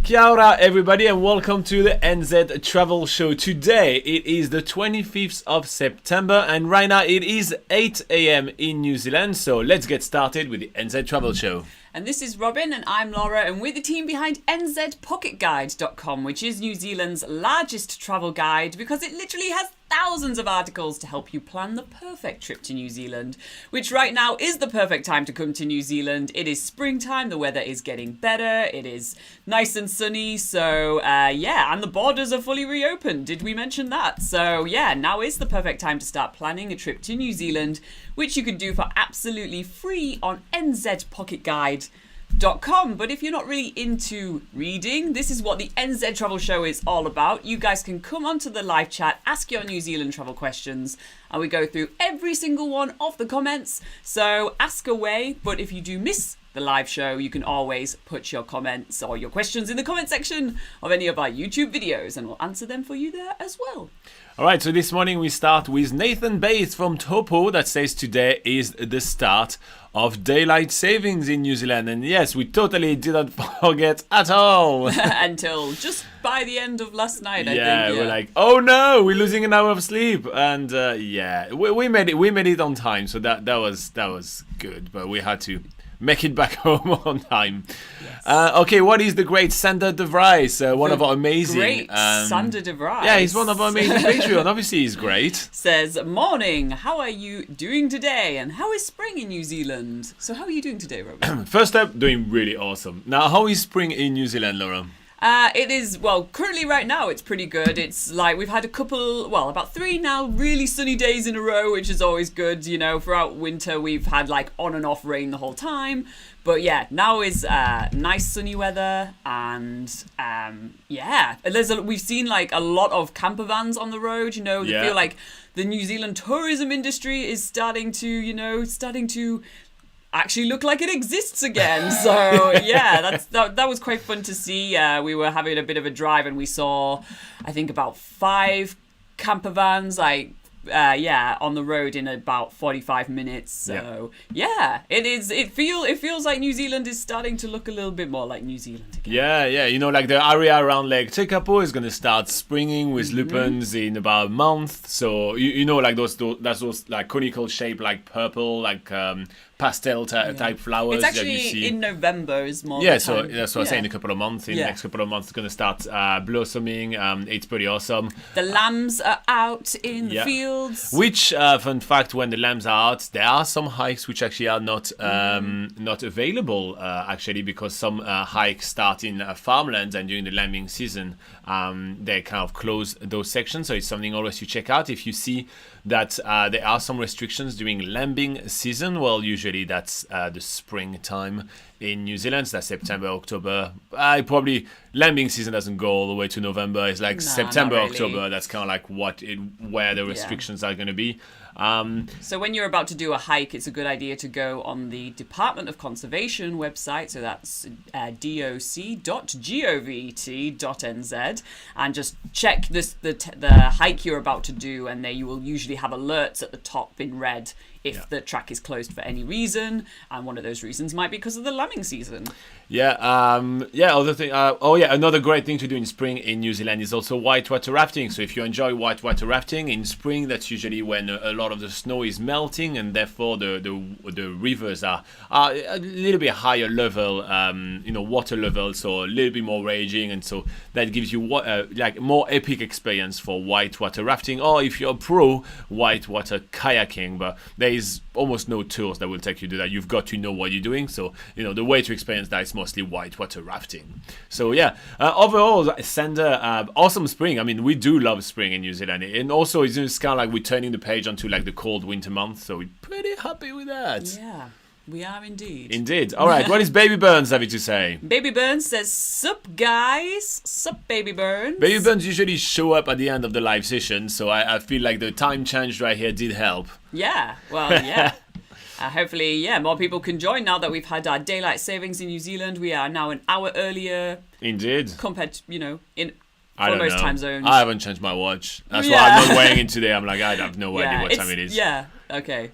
Kia ora everybody and welcome to the NZ Travel Show. Today it is the 25th of September and right now it is 8 a.m. in New Zealand. So let's get started with the NZ Travel Show. And this is Robin and I'm Laura and we're the team behind NZPocketGuide.com, which is New Zealand's largest travel guide because it literally has thousands of articles to help you plan the perfect trip to New Zealand, which right now is the perfect time to come to New Zealand. It is springtime, the weather is getting better, it is nice and sunny, so and the borders are fully reopened. Did we mention that? So yeah, now is the perfect time to start planning a trip to New Zealand, which you can do for absolutely free on NZPocketGuide.com. But if you're not really into reading, this is what the NZ Travel Show is all about. You guys can come onto the live chat, ask your New Zealand travel questions, and we go through every single one of the comments. So ask away, but if you do miss the live show, you can always put your comments or your questions in the comment section of any of our YouTube videos and we'll answer them for you there as well. Alright, so this morning we start with Nathan Bates from Topo that says today is the start of daylight savings in New Zealand. And yes, we totally didn't forget at all. Until just by the end of last night, I think. Yeah, we're like, oh no, we're losing an hour of sleep. And we made it on time. So that was good, but we had to make it back home on time. Yes. Okay, what is the great Sander de Vries? One of our amazing... Great Sander de Vries. Yeah, he's one of our amazing Patreon. Obviously, he's great. Says, morning, how are you doing today? And how is spring in New Zealand? So how are you doing today, Robin? First up, doing really awesome. Now, how is spring in New Zealand, Laura? It is, well, currently right now it's pretty good. It's like we've had about 3 now really sunny days in a row, which is always good. You know, throughout winter we've had like on and off rain the whole time. But yeah, now is nice sunny weather and we've seen like a lot of camper vans on the road. You know, they feel like the New Zealand tourism industry is starting to actually look like it exists again. So yeah, that was quite fun to see. We were having a bit of a drive and we saw, I think, about 5 camper vans on the road in about 45 minutes. So it feels like New Zealand is starting to look a little bit more like New Zealand again. Yeah, you know, like the area around Lake Tekapo is gonna start springing with lupins in about a month. So you know, like those like conical shape, like purple, like pastel type flowers. It's actually that you see in November is more. Yeah, so that's what I say. In a couple of months, in the next couple of months, it's gonna start blossoming. It's pretty awesome. The lambs are out in the fields. Which, fun fact, when the lambs are out, there are some hikes which actually are not available actually, because some hikes start in farmlands and during the lambing season they kind of close those sections. So it's something always you check out if you see that there are some restrictions during lambing season. Well, usually that's the springtime in New Zealand. So that's September, October. Probably lambing season doesn't go all the way to November. It's like September, really. October. That's kind of like where the restrictions are going to be. So when you're about to do a hike, it's a good idea to go on the Department of Conservation website. So that's doc.govt.nz and just check the hike you're about to do, and there you will usually have alerts at the top in red if the track is closed for any reason, and one of those reasons might be because of the lambing season. Another great thing to do in spring in New Zealand is also whitewater rafting. So if you enjoy whitewater rafting in spring, that's usually when a lot of the snow is melting and therefore the rivers are a little bit higher level, water level, so a little bit more raging, and so that gives you like more epic experience for whitewater rafting, or if you're a pro, whitewater kayaking. But there is almost no tours that will take you to that. You've got to know what you're doing. So, you know, the way to experience that is mostly whitewater rafting. So, overall, Sander, awesome spring. I mean, we do love spring in New Zealand. And also, it's kind of like we're turning the page onto like the cold winter months. So, we're pretty happy with that. Yeah. We are indeed. Indeed. All right. What is Baby Burns having to say? Baby Burns says, "Sup, guys? Sup, Baby Burns?" Baby Burns usually show up at the end of the live session, so I feel like the time change right here did help. Yeah. Well, yeah. Hopefully, more people can join now that we've had our daylight savings in New Zealand. We are now an hour earlier. Indeed. Compared to, for most time zones. I haven't changed my watch. That's why I'm not weighing in today. I'm like, I have no idea what time it is. Yeah. Okay.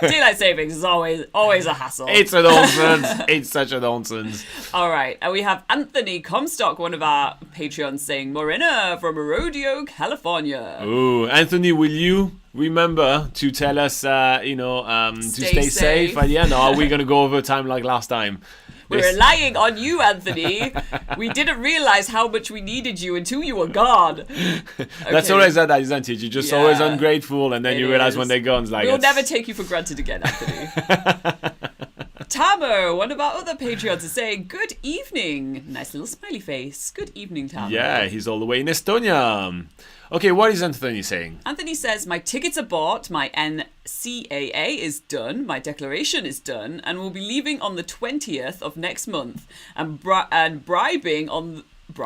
Daylight savings is always a hassle. It's a nonsense. It's such a nonsense. All right, and we have Anthony Comstock, one of our Patreons, saying Morena from Rodeo, California. Ooh, Anthony, will you remember to tell us, to stay safe at the end? Or are we going to go over time like last time? We're relying on you, Anthony. We didn't realize how much we needed you until you were gone. Okay. That's always that, isn't it? You're just always ungrateful, and then you realize when they're gone, it's like... We'll never take you for granted again, Anthony. Tamo, one of our other Patreons, is saying, good evening. Nice little smiley face. Good evening, Tamo. Yeah, he's all the way in Estonia. Okay, what is Anthony saying? Anthony says, my tickets are bought, my NCAA is done, my declaration is done, and we'll be leaving on the 20th of next month and arriving on the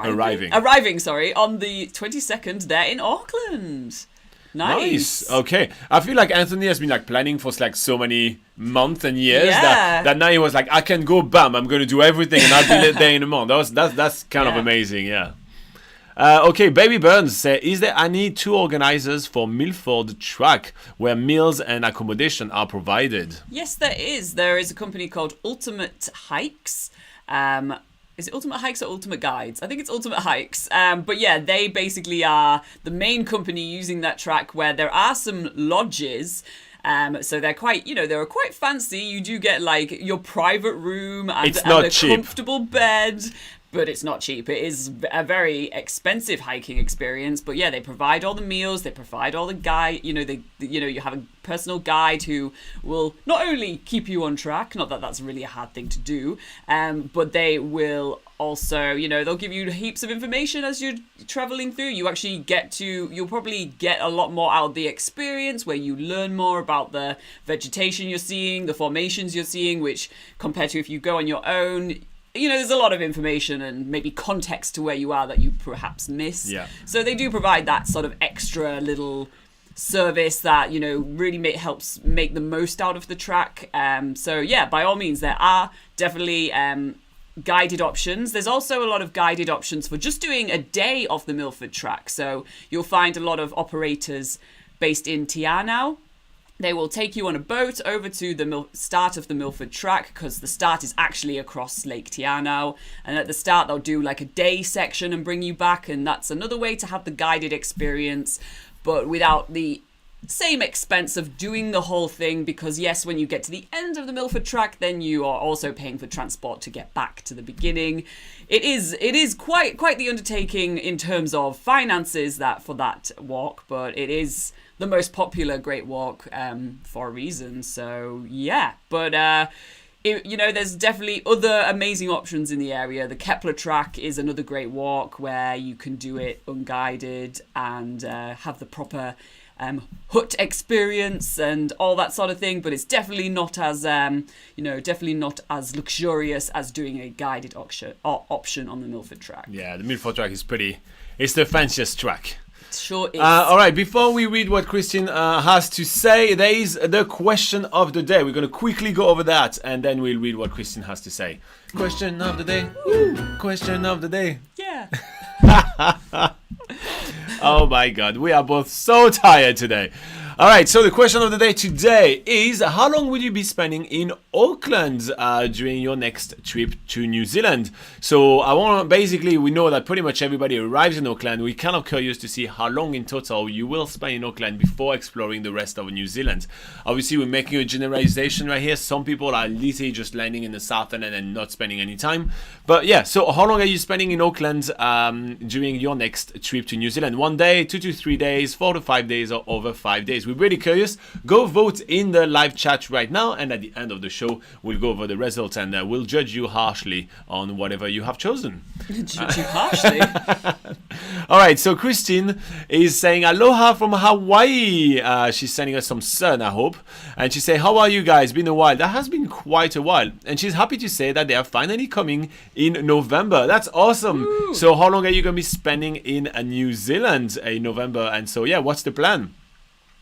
22nd there in Auckland. Nice. Okay. I feel like Anthony has been like planning for like so many months and years that now he was like, I can go, bam, I'm going to do everything and I'll be there in a month. That's kind of amazing, yeah. Okay, Baby Burns say, is there any tour organizers for Milford Track where meals and accommodation are provided? Yes, there is. There is a company called Ultimate Hikes. Is it Ultimate Hikes or Ultimate Guides? I think it's Ultimate Hikes. But yeah, they basically are the main company using that track, where there are some lodges. So they're quite, they're quite fancy. You do get like your private room and a comfortable bed. But it's not cheap. It is a very expensive hiking experience. But yeah, they provide all the meals. They provide all the guide. You have a personal guide who will not only keep you on track. Not that that's really a hard thing to do. But they will also, they'll give you heaps of information as you're traveling through. You'll probably get a lot more out of the experience, where you learn more about the vegetation you're seeing, the formations you're seeing, which compared to if you go on your own, there's a lot of information and maybe context to where you are that you perhaps miss. Yeah. So they do provide that sort of extra little service that, really helps make the most out of the track. So yeah, by all means, there are definitely guided options. There's also a lot of guided options for just doing a day of the Milford Track. So you'll find a lot of operators based in Tianau. They will take you on a boat over to the start of the Milford Track, because the start is actually across Lake Tianau. And at the start, they'll do like a day section and bring you back. And that's another way to have the guided experience, but without the same expense of doing the whole thing. Because yes, when you get to the end of the Milford Track, then you are also paying for transport to get back to the beginning. It is quite the undertaking in terms of finances for that walk, but it is the most popular Great Walk for a reason. So yeah, but there's definitely other amazing options in the area. The Kepler Track is another great walk where you can do it unguided and have the proper hut experience and all that sort of thing. But it's definitely not as luxurious as doing a guided option on the Milford Track. Yeah, the Milford Track is it's the fanciest track. Sure is. All right, before we read what Christine has to say, there is the question of the day. We're going to quickly go over that, and then we'll read what Christine has to say. Question of the day. Woo. Question of the day. Yeah. Oh my God, we are both so tired today. All right, so the question of the day today is, how long will you be spending in Auckland during your next trip to New Zealand? So we know that pretty much everybody arrives in Auckland. We're kind of curious to see how long in total you will spend in Auckland before exploring the rest of New Zealand. Obviously, we're making a generalization right here. Some people are literally just landing in the South Island and not spending any time. But yeah, so how long are you spending in Auckland during your next trip to New Zealand? 1 day, 2 to 3 days, 4 to 5 days, or over 5 days? We're really curious. Go vote in the live chat right now, and at the end of the show, we'll go over the results and we'll judge you harshly on whatever you have chosen. Judge you harshly? All right, so Christine is saying aloha from Hawaii. She's sending us some sun, I hope. And she say, how are you guys? Been a while. That has been quite a while. And she's happy to say that they are finally coming in November. That's awesome. Ooh. So how long are you going to be spending in New Zealand in November? And so, yeah, what's the plan?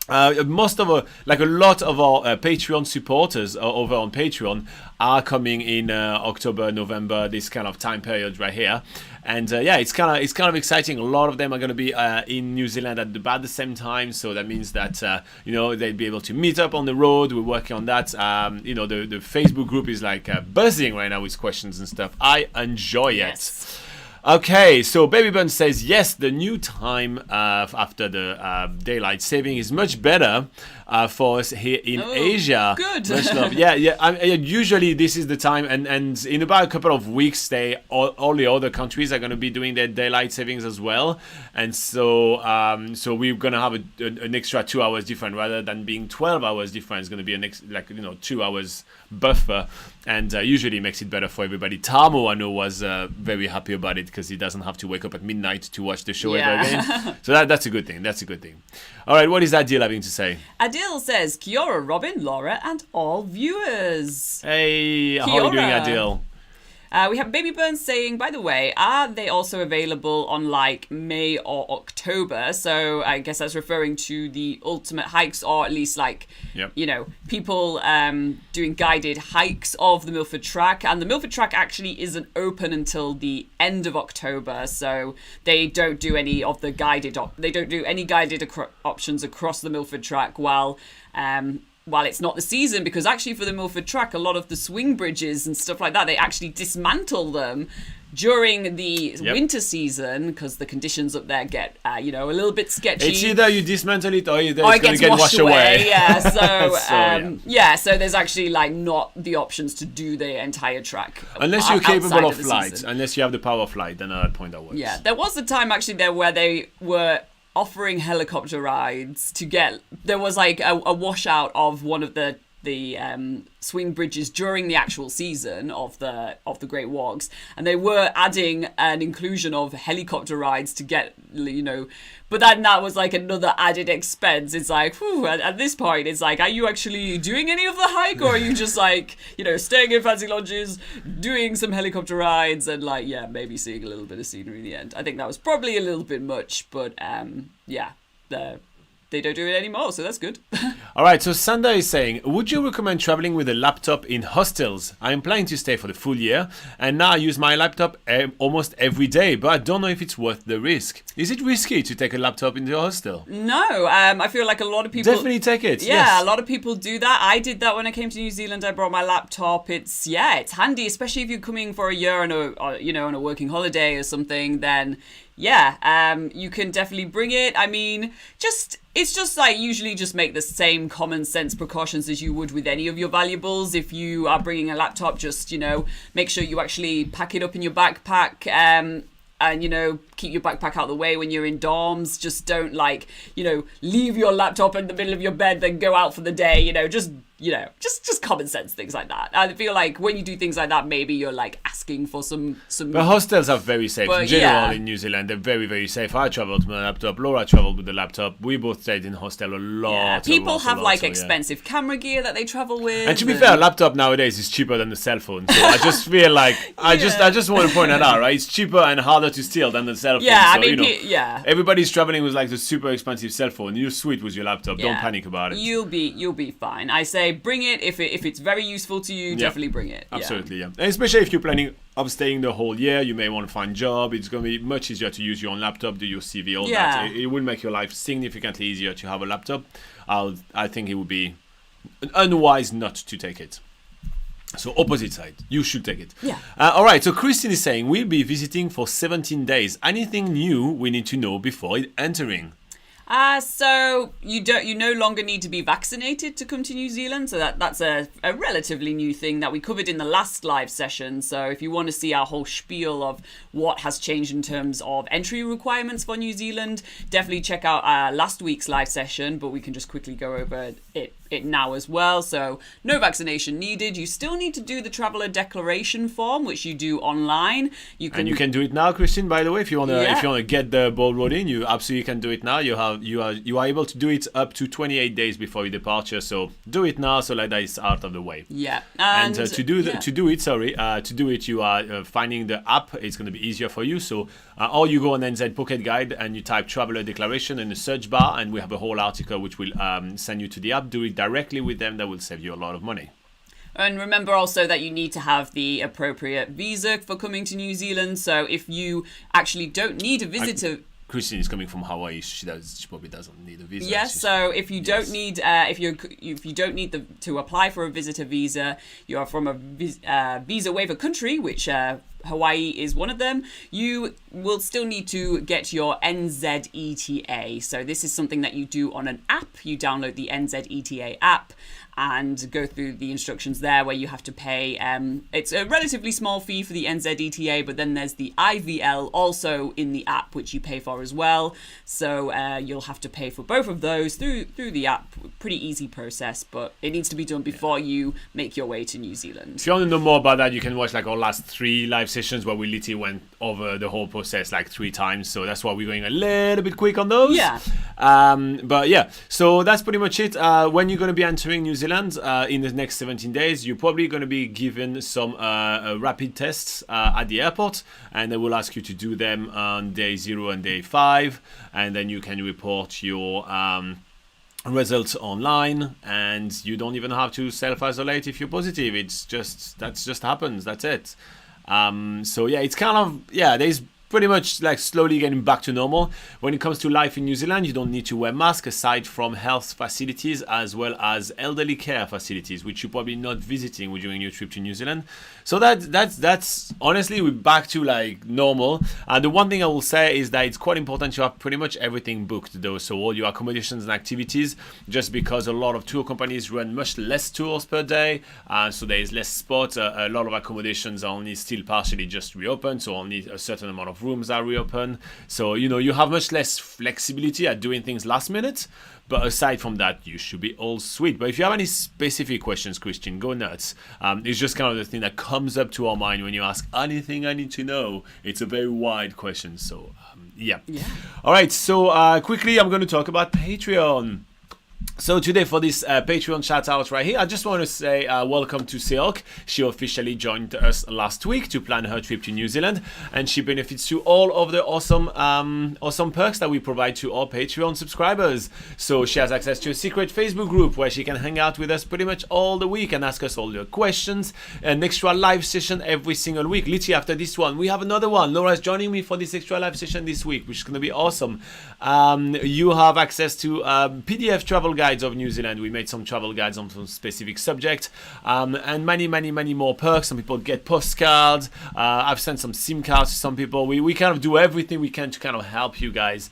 Most of our, like a lot of our Patreon supporters over on Patreon are coming in October, November, this kind of time period right here, and it's kind of exciting. A lot of them are going to be in New Zealand at about the same time, so that means that they'll be able to meet up on the road. We're working on that. The Facebook group is like buzzing right now with questions and stuff. I enjoy it. Okay, so Baby Bun says, yes, the new time after the daylight saving is much better for us here in Asia. Good. Much love. Usually this is the time, and in about a couple of weeks, all the other countries are going to be doing their daylight savings as well. And so we're going to have an extra 2 hours different rather than being 12 hours different. It's going to be 2 hours buffer, and usually makes it better for everybody. Tamo, I know, was very happy about it because he doesn't have to wake up at midnight to watch the show ever again. So that's a good thing. That's a good thing. All right, what is Adil having to say? Adil says, Kia ora, Robin, Laura, and all viewers. Hey, how are you doing, Adil? We have Baby Burns saying, by the way, are they also available on like May or October? So I guess that's referring to the ultimate hikes, or at least people doing guided hikes of the Milford Track. And the Milford Track actually isn't open until the end of October, so they don't do any of the guided options across the Milford Track while it's not the season, because actually for the Milford Track, a lot of the swing bridges and stuff like that, they actually dismantle them during the winter season because the conditions up there get a little bit sketchy. It's either you dismantle it or it's going to get washed away. Yeah, so there's actually like not the options to do the entire track unless you're capable of flight. Unless you have the power of flight, then at that point that works. Yeah, there was a time actually there where they were offering helicopter rides there was like a washout of one of the swing bridges during the actual season of the Great Walks, and they were adding an inclusion of helicopter rides to get but then that was like another added expense. It's like, at this point it's like, are you actually doing any of the hike, or are you just like staying in fancy lodges, doing some helicopter rides, and maybe seeing a little bit of scenery in the end? I think that was probably a little bit much, but they don't do it anymore, so that's good. All right, so Sanda is saying, would you recommend traveling with a laptop in hostels? I am planning to stay for the full year, and now I use my laptop almost every day, but I don't know if it's worth the risk. Is it risky to take a laptop into a hostel? No, I feel like a lot of people... Definitely take it, Yeah, yes. A lot of people do that. I did that when I came to New Zealand. I brought my laptop. It's handy, especially if you're coming for a year on a working holiday or something, then... you can definitely bring it. I mean, it's just like usually just make the same common sense precautions as you would with any of your valuables. If you are bringing a laptop, just, make sure you actually pack it up in your backpack, and, keep your backpack out of the way when you're in dorms. Just don't leave your laptop in the middle of your bed, then go out for the day, just common sense things like that. I feel like when you do things like that, maybe you're like asking for some. But hostels are very safe in general in New Zealand. They're very, very safe. I traveled with my laptop. Laura traveled with the laptop. We both stayed in hostel a lot. Yeah, people have expensive camera gear that they travel with. And to be fair, a laptop nowadays is cheaper than the cell phone. So I just feel like I just want to point that out, right? It's cheaper and harder to steal than the cell phone. Yeah, so, I mean, everybody's traveling with like the super expensive cell phone. You're sweet with your laptop. Don't panic about it. You'll be fine. I say bring it if it's very useful to you. Definitely bring it. Absolutely, And especially if you're planning on staying the whole year, you may want to find a job. It's going to be much easier to use your own laptop, do your CV, all that. It will make your life significantly easier to have a laptop. I think it would be unwise not to take it. So opposite side, you should take it. Yeah. All right. So Christine is saying we'll be visiting for 17 days. Anything new we need to know before entering? So you no longer need to be vaccinated to come to New Zealand. So that's a relatively new thing that we covered in the last live session. So if you want to see our whole spiel of what has changed in terms of entry requirements for New Zealand, definitely check out last week's live session. But we can just quickly go over it it now as well. So no vaccination needed. You still need to do the traveller declaration form, which you do online. You can do it now, Christine. By the way, if you wanna get the ball rolling, you absolutely can do it now. You are able to do it up to 28 days before your departure. So do it now, so like that is out of the way. Yeah, and to do it, you are finding the app. It's going to be easier for you. So or you go on NZ Pocket Guide and you type traveller declaration in the search bar, and we have a whole article which will send you to the app. Do it directly with them. That will save you a lot of money. And remember also that you need to have the appropriate visa for coming to New Zealand. So if you actually don't need a visitor... Christine is coming from Hawaii. She probably doesn't need a visa. Yes. So if you don't need if you don't need to apply for a visitor visa, you are from a visa waiver country, which Hawaii is one of them. You will still need to get your NZETA. So this is something that you do on an app. You download the NZETA app and go through the instructions there, where you have to pay. It's a relatively small fee for the NZETA, but then there's the IVL also in the app, which you pay for as well. So you'll have to pay for both of those through the app. Pretty easy process, but it needs to be done before you make your way to New Zealand. If you want to know more about that, you can watch like our last 3 live sessions where we literally went over the whole process like 3 times. So that's why we're going a little bit quick on those. Yeah. But yeah, so that's pretty much it. When you're going to be entering New Zealand in the next 17 days, you're probably going to be given some rapid tests at the airport, and they will ask you to do them on day 0 and day 5, and then you can report your results online, and you don't even have to self-isolate if you're positive. That just happens. That's it. So yeah, it's kind of, there's pretty much like slowly getting back to normal. When it comes to life in New Zealand, you don't need to wear masks aside from health facilities as well as elderly care facilities, which you're probably not visiting during your trip to New Zealand. So that's honestly, we're back to like normal. And the one thing I will say is that it's quite important to have pretty much everything booked though. So all your accommodations and activities, just because a lot of tour companies run much less tours per day. So there is less spots. A lot of accommodations are only still partially just reopened. So only a certain amount of rooms are reopened. So, you have much less flexibility at doing things last minute. But aside from that, you should be all sweet. But if you have any specific questions, Christian, go nuts. It's just kind of the thing that comes up to our mind when you ask anything I need to know. It's a very wide question. So, yeah. All right. So quickly, I'm going to talk about Patreon. So today for this Patreon shout out right here, I just want to say welcome to Seok. She officially joined us last week to plan her trip to New Zealand, and she benefits to all of the awesome perks that we provide to our Patreon subscribers. So she has access to a secret Facebook group where she can hang out with us pretty much all the week and ask us all the questions. An extra live session every single week. Literally after this one, we have another one. Laura's joining me for this extra live session this week, which is going to be awesome. You have access to PDF travel guides of New Zealand. We made some travel guides on some specific subject, and many more perks. Some people get postcards. I've sent some SIM cards to some people. We kind of do everything we can to kind of help you guys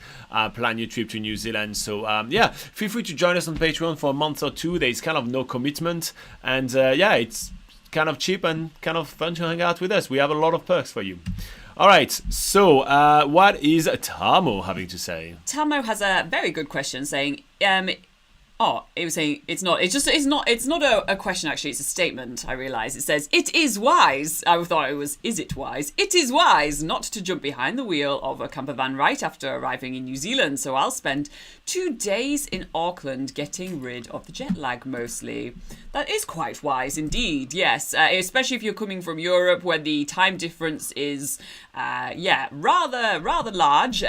plan your trip to New Zealand. So feel free to join us on Patreon for a month or 2. There's kind of no commitment, and it's kind of cheap and kind of fun to hang out with us. We have a lot of perks for you. All right, so what is Tamo having to say? Tamo has a very good question saying, it was saying it's not a question actually, it's a statement. I realise it says it is wise. I thought it was, is it wise? It is wise not to jump behind the wheel of a camper van right after arriving in New Zealand. So I'll spend 2 days in Auckland getting rid of the jet lag mostly. That is quite wise indeed. Yes, especially if you're coming from Europe where the time difference is rather large.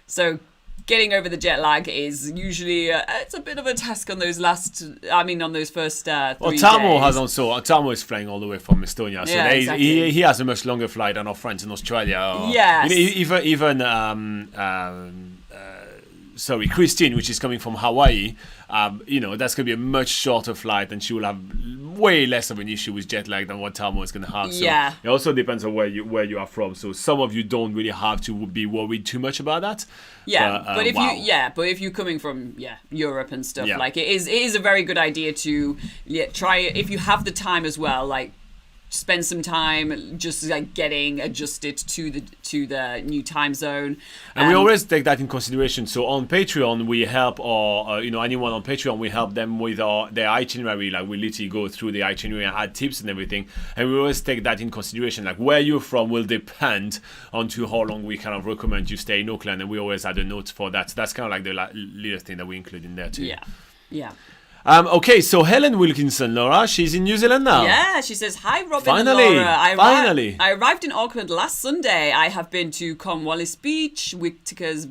So getting over the jet lag is usually it's a bit of a task on those first 3 days. Tamo is flying all the way from Estonia, so exactly. he has a much longer flight than our friends in Australia. Christine, which is coming from Hawaii, that's going to be a much shorter flight, and she will have way less of an issue with jet lag than what Tamo is going to have. So it also depends on where you are from. So some of you don't really have to be worried too much about that. But if you're coming from Europe and stuff, like it is a very good idea to try, if you have the time as well, like spend some time just like getting adjusted to the new time zone. And we always take that in consideration. So on Patreon, we help, or anyone on Patreon, we help them with their itinerary. Like we literally go through the itinerary and add tips and everything. And we always take that in consideration. Like where you're from will depend on to how long we kind of recommend you stay in Auckland. And we always add a note for that. So that's kind of like the little thing that we include in there too. Yeah. Okay, so Helen Wilkinson, Laura, she's in New Zealand now. Yeah, she says, hi, Robin Finally, and Laura. finally. I arrived in Auckland last Sunday. I have been to Cornwallis Beach, Whitaker's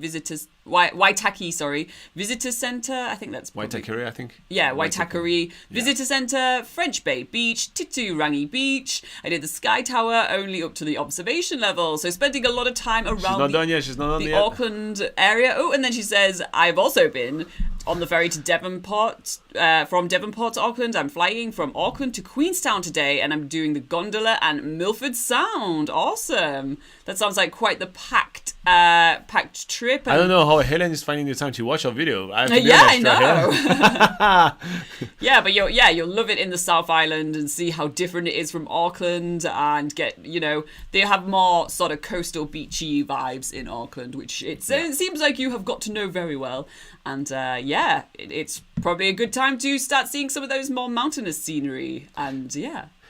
Waitaki, Visitor Centre. I think that's probably... Waitakere, I think. Yeah, Waitakere. Visitor Centre, French Bay Beach, Titirangi Beach. I did the Sky Tower only up to the observation level. So spending a lot of time around She's not done yet. Auckland area. Oh, and then she says, I've also been on the ferry to Devonport. From Devonport to Auckland, I'm flying from Auckland to Queenstown today, and I'm doing the gondola and Milford Sound. Awesome. That sounds like quite the packed trip. I don't know how Helen is finding the time to watch our video. I know. Yeah, but you'll love it in the South Island and see how different it is from Auckland, and get they have more sort of coastal beachy vibes in Auckland, which it seems like you have got to know very well. And it's probably a good time to start seeing some of those more mountainous scenery. And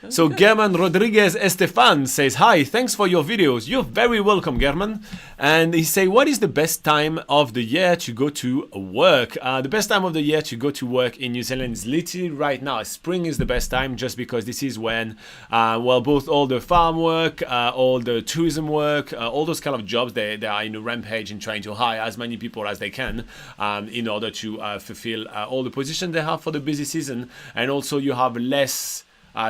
So German Rodriguez Estefan says, hi, thanks for your videos. You're very welcome, German. And he say, what is the best time of the year to go to work? The best time of the year to go to work in New Zealand is literally right now. Spring is the best time, just because this is when, both all the farm work, all the tourism work, all those kind of jobs, they are in a rampage and trying to hire as many people as they can in order to fulfill all the positions they have for the busy season. And also you have less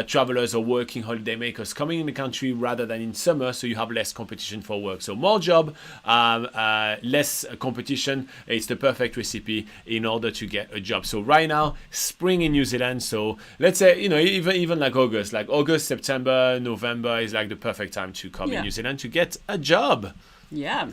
travelers or working holiday makers coming in the country rather than in summer, so you have less competition for work. So more job, less competition. It's the perfect recipe in order to get a job. So right now, spring in New Zealand. So let's say even like August, September, November is like the perfect time to come in New Zealand to get a job. Yeah.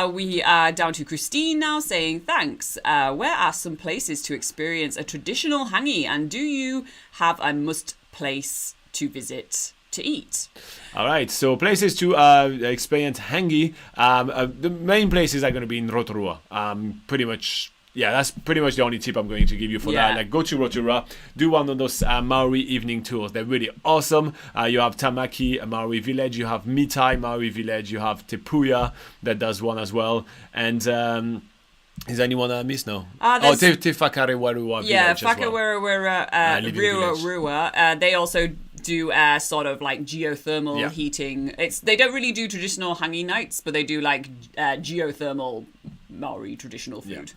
We are down to Christine now saying, thanks. Where are some places to experience a traditional hangi, and do you have a must place to visit to eat? All right, so places to experience hangi. The main places are going to be in Rotorua. Pretty much. Yeah, that's pretty much the only tip I'm going to give you for that. Like, go to Rotorua, do one of those Maori evening tours. They're really awesome. You have Tamaki, a Maori village. You have Mitai, Maori village. You have Te Puia, that does one as well. And is anyone I missed now? Te Whakarewarua village as well. Whakarewarua. They also do sort of like geothermal heating. They don't really do traditional hangi nights, but they do like geothermal Maori traditional food.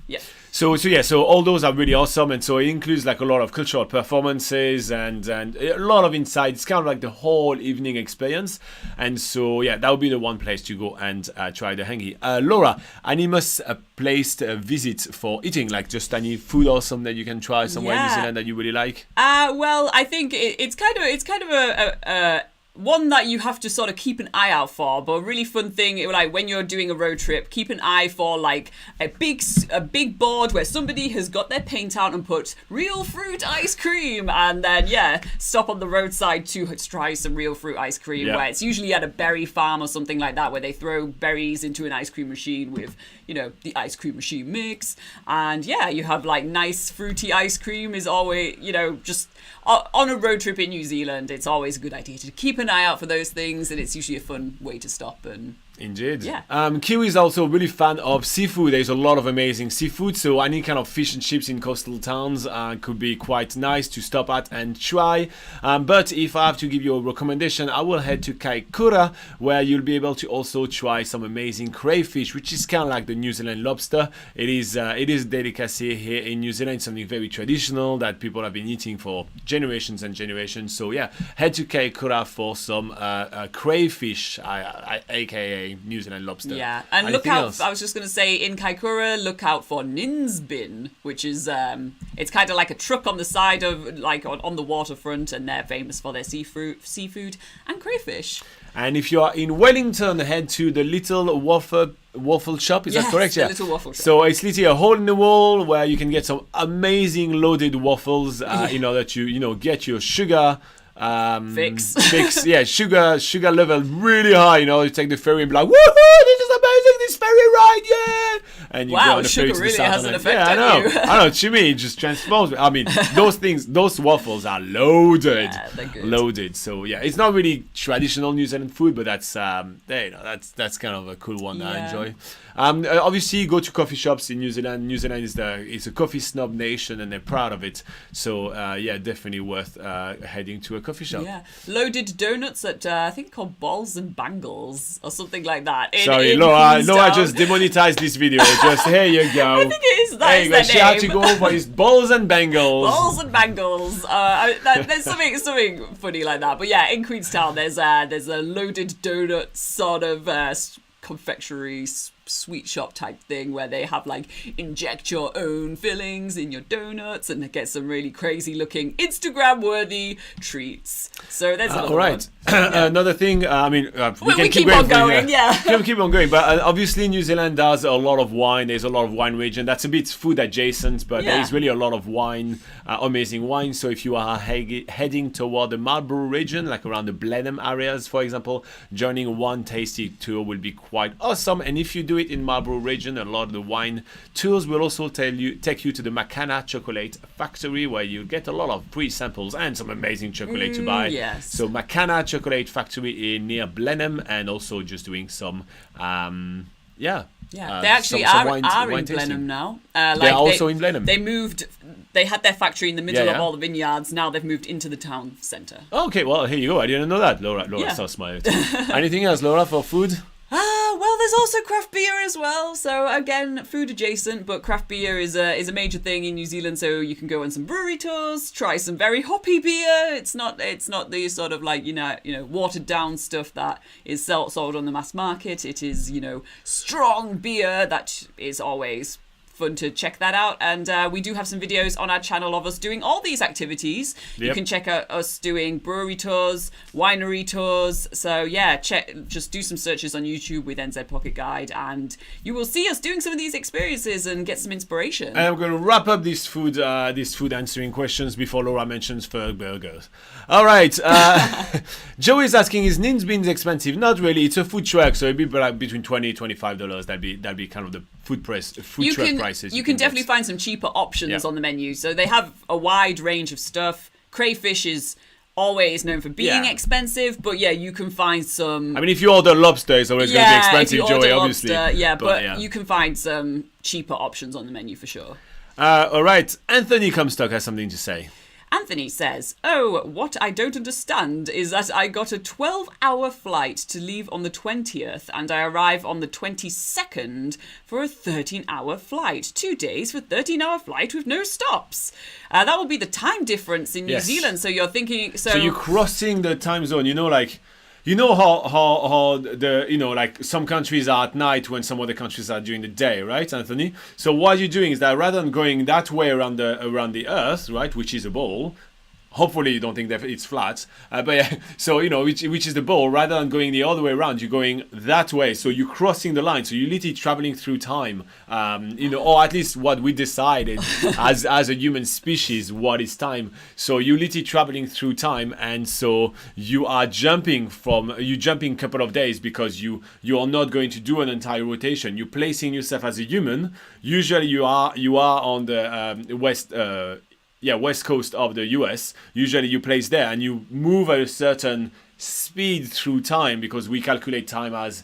So all those are really awesome, and so it includes like a lot of cultural performances and a lot of insight. It's kind of like the whole evening experience, and so that would be the one place to go and try the hangi. Laura, any must place to visit for eating, like just any food awesome that you can try somewhere in New Zealand that you really like? Well, I think it's kind of a one that you have to sort of keep an eye out for, but a really fun thing, like when you're doing a road trip, keep an eye for like a big board where somebody has got their paint out and put real fruit ice cream, and then stop on the roadside to try some real fruit ice cream, where it's usually at a berry farm or something like that, where they throw berries into an ice cream machine with the ice cream machine mix, and you have like nice fruity ice cream is always just on a road trip in New Zealand. It's always a good idea to keep an eye out for those things, and it's usually a fun way to stop. And indeed. Kiwi is also really fan of seafood. There's a lot of amazing seafood, so any kind of fish and chips in coastal towns could be quite nice to stop at and try. But if I have to give you a recommendation, I will head to Kaikoura, where you'll be able to also try some amazing crayfish, which is kind of like the New Zealand lobster. It is a delicacy here in New Zealand. It's something very traditional that people have been eating for generations and generations. So head to Kaikoura for some crayfish, aka New Zealand lobster. Yeah, and look out. I was just going to say, in Kaikoura, look out for Ninsbin, which is it's kind of like a truck on the side of like on the waterfront, and they're famous for their seafood and crayfish. And if you are in Wellington, head to the Little Waffle Shop. Is that correct? Yeah, Little Waffle Shop. So it's literally a hole in the wall where you can get some amazing loaded waffles in order to get your sugar Fix. Yeah, sugar level really high. You take the ferry and be like, woohoo, this is amazing, this ferry ride, yeah. And you go on the ferry sugar to the really south has an and effect yeah, on I know. you. I know. To me, it just transforms. I mean, those waffles are loaded, Yeah, they're good. loaded. So yeah, it's not really traditional New Zealand food, but that's that's kind of a cool one that I Yeah. enjoy. Obviously, go to coffee shops in New Zealand. New Zealand is a coffee snob nation, and they're proud of it. So yeah, definitely worth heading to a coffee shop. Yeah, loaded donuts at I think called Balls and Bangles or something like that. Sorry, in Laura Queenstown. just demonetized this video. Just here you go. I think it is. That There is you go. their She had name. to go for his balls and bangles. Balls and Bangles. There's something funny like that. But yeah, in Queenstown, there's a loaded donut sort of confectionery sweet shop type thing where they have like inject your own fillings in your donuts and get some really crazy looking Instagram worthy treats. So there's another All right. one. Another thing. I mean, we can we keep on going. Yeah. keep on going. But obviously, New Zealand does a lot of wine. There's a lot of wine region. That's a bit food adjacent, but there Yeah. is really a lot of wine, amazing wine. So if you are heading toward the Marlborough region, like around the Blenheim areas, for example, joining one tasty tour will be quite awesome. And if you do it in Marlborough region, a lot of the wine tours will also take you to the Makana chocolate factory, where you get a lot of free samples and some amazing chocolate to buy. Yes. So Makana chocolate factory in near Blenheim, and also just doing some Yeah, they actually some are wine in tasting. Blenheim now. They're also in Blenheim. They had their factory in the middle Yeah, of yeah. all the vineyards. Now they've moved into the town centre. Okay, well, here you go. I didn't know that. Laura Yeah. so smart. Anything else, Laura, for food? Well, there's also craft beer as well. So again, food adjacent, but craft beer is a major thing in New Zealand. So you can go on some brewery tours, try some very hoppy beer. It's not the sort of like watered down stuff that is sold on the mass market. It is strong beer that is always fun to check that out. And we do have some videos on our channel of us doing all these activities. You Yep. can check out us doing brewery tours, winery tours. So yeah, just do some searches on YouTube with NZ Pocket Guide and you will see us doing some of these experiences and get some inspiration. And I'm going to wrap up this food answering questions before Laura mentions Ferg burgers. All right. Joe is asking, is Nins Beans expensive? Not really. It's a food truck, so it'd be like between $20 and $25. That'd be kind of the food truck prices. You can definitely find some cheaper options on the menu. So they have a wide range of stuff. Crayfish is always known for being expensive, but yeah, you can find some. I mean, if you order lobster, it's always going to be expensive, if you order Joey, obviously. lobster, but you can find some cheaper options on the menu for sure. All right. Anthony Comstock has something to say. Anthony says, "Oh, what I don't understand is that I got a 12-hour flight to leave on the 20th and I arrive on the 22nd for a 13-hour flight. 2 days for a 13-hour flight with no stops. That will be the time difference in New Zealand. So you're thinking... So you're crossing the time zone, You know how like some countries are at night when some other countries are during the day, right, Anthony? So what you're doing is that rather than going that way around the Earth, right, which is a ball, hopefully you don't think that it's flat, but yeah, so which is the ball, rather than going the other way around, you're going that way. So you're crossing the line. So you're literally traveling through time, or at least what we decided as a human species, what is time. So you're literally traveling through time, and so you are jumping a couple of days because you are not going to do an entire rotation. You're placing yourself as a human. Usually you are on the west coast of the US. Usually you place there and you move at a certain speed through time because we calculate time as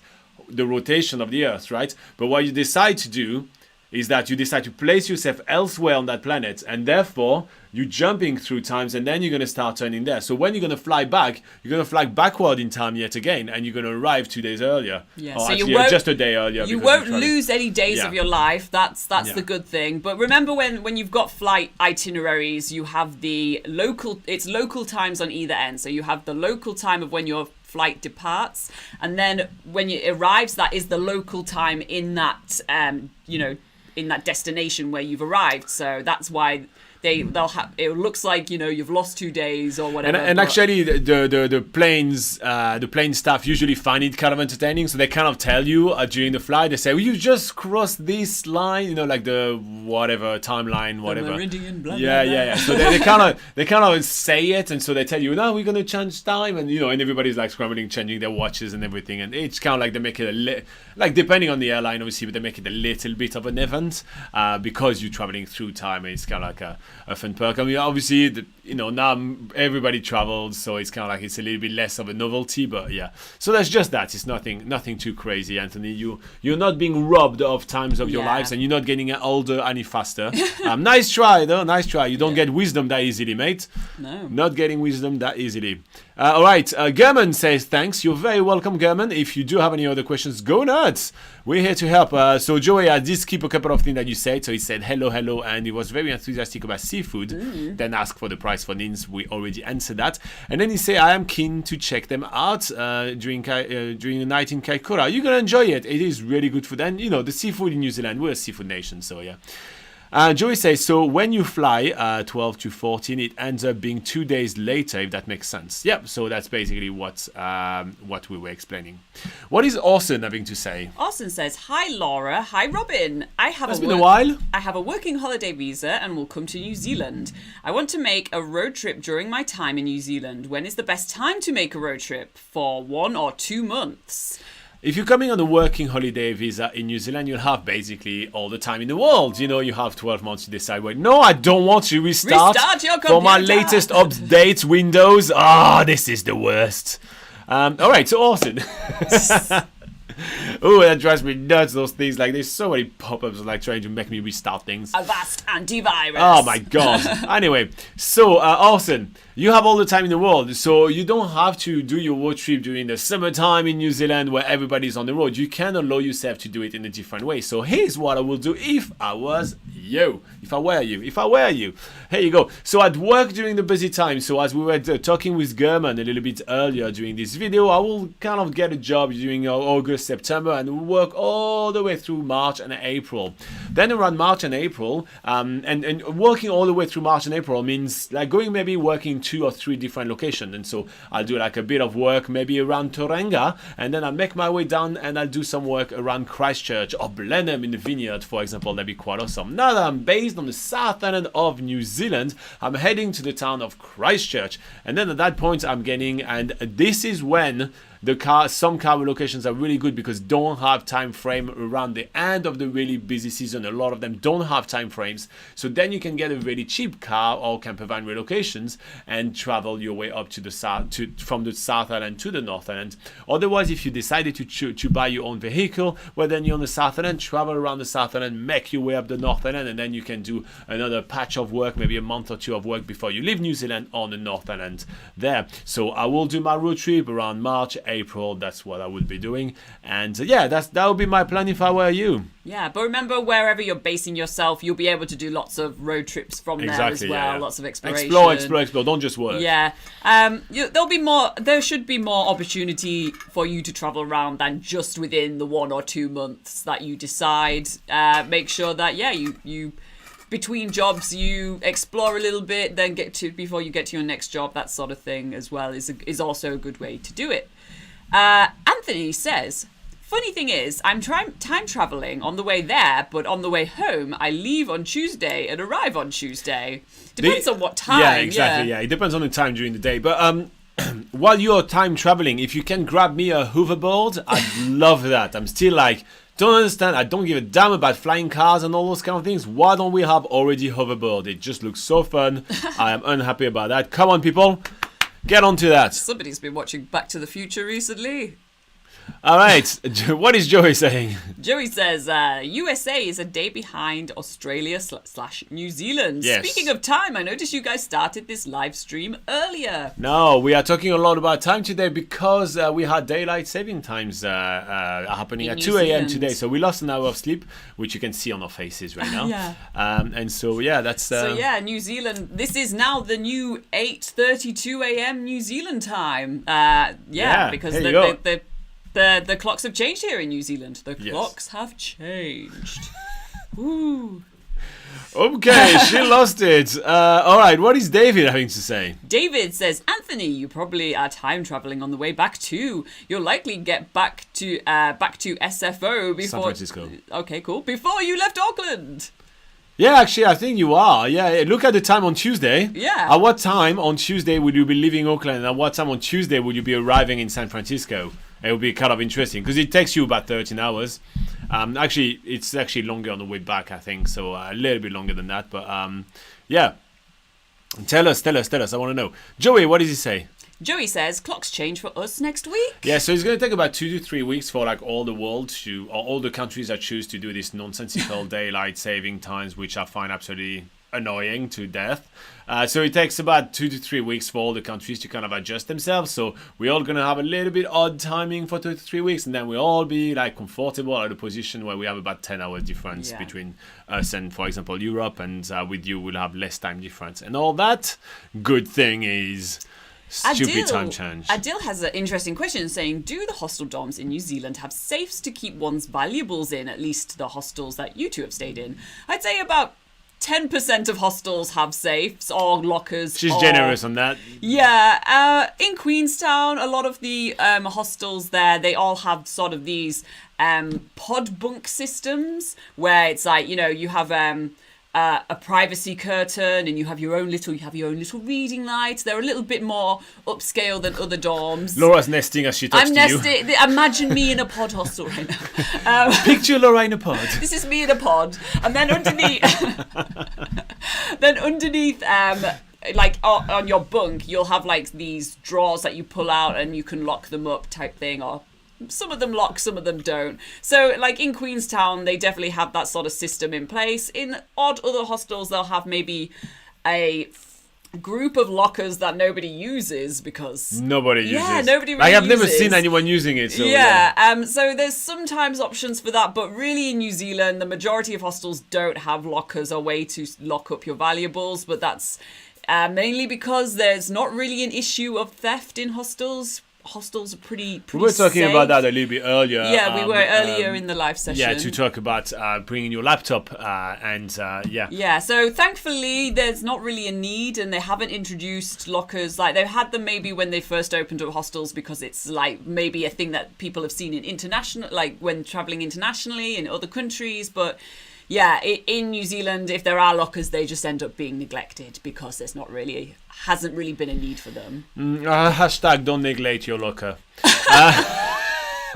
the rotation of the Earth, right? But what you decide to do is that you decide to place yourself elsewhere on that planet, and therefore you're jumping through times, and then you're going to start turning there. So when you're going to fly back, you're going to fly backward in time yet again, and you're going to arrive 2 days earlier. Yeah, or so actually, you won't, just a day earlier. You because won't you're lose any days of your life. That's the good thing. But remember when you've got flight itineraries, you have it's local times on either end. So you have the local time of when your flight departs, and then when it arrives, that is the local time in that in that destination where you've arrived. So that's why they'll have, it looks like, you know, you've lost 2 days or whatever. And actually, the plane staff usually find it kind of entertaining, so they kind of tell you during the flight. They say, "Well, you just crossed this line," you know, like the whatever timeline, whatever. The meridian, blah, yeah, blah, blah. yeah. So they kind of say it, and so they tell you, "No, we're gonna change time," and you know, and everybody's like scrambling, changing their watches and everything, and it's kind of like they make it like depending on the airline, obviously, but they make it a little bit of an event because you're traveling through time, and it's kind of like a fun perk. I mean, obviously, you know, now everybody travels, so it's kind of like it's a little bit less of a novelty, but yeah. So that's just that. It's nothing too crazy, Anthony. You're not being robbed of times of your lives, and you're not getting older any faster. Nice try, though. Nice try. You don't get wisdom that easily, mate. No. Not getting wisdom that easily. All right. German says thanks. You're very welcome, German. If you do have any other questions, go nuts. We're here to help. So Joey, I did skip a couple of things that you said. So he said hello, and he was very enthusiastic about seafood. Then asked for the price for Nins. We already answered that. And then he said, I am keen to check them out during the night in Kaikoura. You're going to enjoy it. It is really good food. And, you know, the seafood in New Zealand, we're a seafood nation, so yeah. Joey says, so when you fly 12 to 14, it ends up being 2 days later, if that makes sense. Yep, so that's basically what we were explaining. What is Orson having to say? Orson says, hi Laura, hi Robin. It's been a while. I have a working holiday visa and will come to New Zealand. I want to make a road trip during my time in New Zealand. When is the best time to make a road trip? For 1 or 2 months? If you're coming on a working holiday visa in New Zealand, you'll have basically all the time in the world. You know, you have 12 months to decide. Wait, no, I don't want to restart your computer. For my latest update Windows. This is the worst. All right, so Orson. Oh, that drives me nuts, those things. Like, there's so many pop-ups like trying to make me restart things. Avast antivirus. Oh my god. Anyway, so Orson, you have all the time in the world, so you don't have to do your road trip during the summertime in New Zealand where everybody's on the road. You can allow yourself to do it in a different way. So here's what I will do if I was you. If I were you. Here you go. So I'd work during the busy time. So as we were talking with German a little bit earlier during this video, I will kind of get a job during August, September, and work all the way through March and April. Then around March and April, and working all the way through March and April means like going maybe working 2 or 3 different locations. And so I'll do like a bit of work maybe around Tauranga, and then I'll make my way down and I'll do some work around Christchurch or Blenheim in the Vineyard, for example. That'd be quite awesome. Now that I'm based on the South Island of New Zealand, I'm heading to the town of Christchurch, and then at that point I'm getting, and this is when some cargo locations are really good because don't have time frame around the end of the really busy season. A lot of them don't have time frames, so then you can get a really cheap car or camper van relocations and travel your way up to the south, from the South Island to the North Island. Otherwise, if you decided to buy your own vehicle, well, then you're on the South Island, travel around the South Island, make your way up the North Island, and then you can do another patch of work, maybe a month or 2 of work before you leave New Zealand on the North Island there. So I will do my road trip around March, April. That's what I would be doing, and that would be my plan if I were you. Yeah, but remember, wherever you're basing yourself, you'll be able to do lots of road trips from there as well. Yeah. Lots of exploration. Explore. Don't just work. Yeah. There should be more opportunity for you to travel around than just within the 1 or 2 months that you decide. Make sure that you between jobs you explore a little bit, then before you get to your next job. That sort of thing as well is also a good way to do it. Anthony says, funny thing is, I'm time traveling on the way there, but on the way home, I leave on Tuesday and arrive on Tuesday. Depends on what time. Yeah, exactly. Yeah, it depends on the time during the day. But while you're time traveling, if you can grab me a hoverboard, I'd love that. I'm still like, don't understand. I don't give a damn about flying cars and all those kind of things. Why don't we have already hoverboard? It just looks so fun. I am unhappy about that. Come on, people. Get on to that. Somebody's been watching Back to the Future recently. All right. What is Joey saying? Joey says, USA is a day behind Australia / New Zealand. Yes. Speaking of time, I noticed you guys started this live stream earlier. No, we are talking a lot about time today because we had daylight saving times happening at 2 a.m. today. So we lost an hour of sleep, which you can see on our faces right now. Yeah. And so, that's... New Zealand, this is now the new 8:32 a.m. New Zealand time. Because the clocks have changed here in New Zealand. The clocks have changed. Woo. Okay, she lost it. All right, what is David having to say? David says, Anthony, you probably are time traveling on the way back too. You'll likely get back to SFO before San Francisco. Okay, cool. Before you left Auckland. Yeah, actually, I think you are. Yeah, look at the time on Tuesday. Yeah. At what time on Tuesday will you be leaving Auckland? And at what time on Tuesday will you be arriving in San Francisco? It will be kind of interesting because it takes you about 13 hours. Actually, it's actually longer on the way back, I think. So a little bit longer than that. But yeah. Tell us. I want to know. Joey, what does he say? Joey says, clocks change for us next week. Yeah, so it's going to take about 2 to 3 weeks for like all the world to, or all the countries that choose to do this nonsensical daylight saving times, which I find absolutely annoying to death. So it takes about 2 to 3 weeks for all the countries to kind of adjust themselves. So we're all going to have a little bit odd timing for 2 to 3 weeks, and then we'll all be like comfortable at a position where we have about 10 hours difference between us and, for example, Europe, and with you we'll have less time difference. And all that good thing is... stupid time change. Adil has an interesting question saying, do the hostel dorms in New Zealand have safes to keep one's valuables in, at least the hostels that you two have stayed in? I'd say about 10% of hostels have safes or lockers. She's generous on that. Yeah. In Queenstown, a lot of the hostels there, they all have sort of these pod bunk systems where it's like, you know, you have... a privacy curtain, and you have your own little reading light. They're a little bit more upscale than other dorms. Laura's nesting as she talks to you. Imagine me in a pod hostel right now. Picture Laura in a pod. This is me in a pod, and then underneath, like on your bunk, you'll have like these drawers that you pull out, and you can lock them up, type thing, or. Some of them lock, some of them don't. So, like in Queenstown, they definitely have that sort of system in place. In odd other hostels, they'll have maybe a group of lockers that nobody uses because... Nobody uses. Yeah, nobody really I've never uses. seen anyone using it. So so there's sometimes options for that, but really in New Zealand, the majority of hostels don't have lockers or way to lock up your valuables, but that's mainly because there's not really an issue of theft in hostels. Hostels are pretty we were talking safe. about that a little bit earlier. Yeah, we were earlier in the live session. Yeah, to talk about bringing your laptop Yeah, so thankfully there's not really a need, and they haven't introduced lockers. Like they've had them maybe when they first opened up hostels because it's like maybe a thing that people have seen in international, like when traveling internationally in other countries, but... Yeah, in New Zealand, if there are lockers, they just end up being neglected because hasn't really been a need for them. Hashtag don't neglect your locker.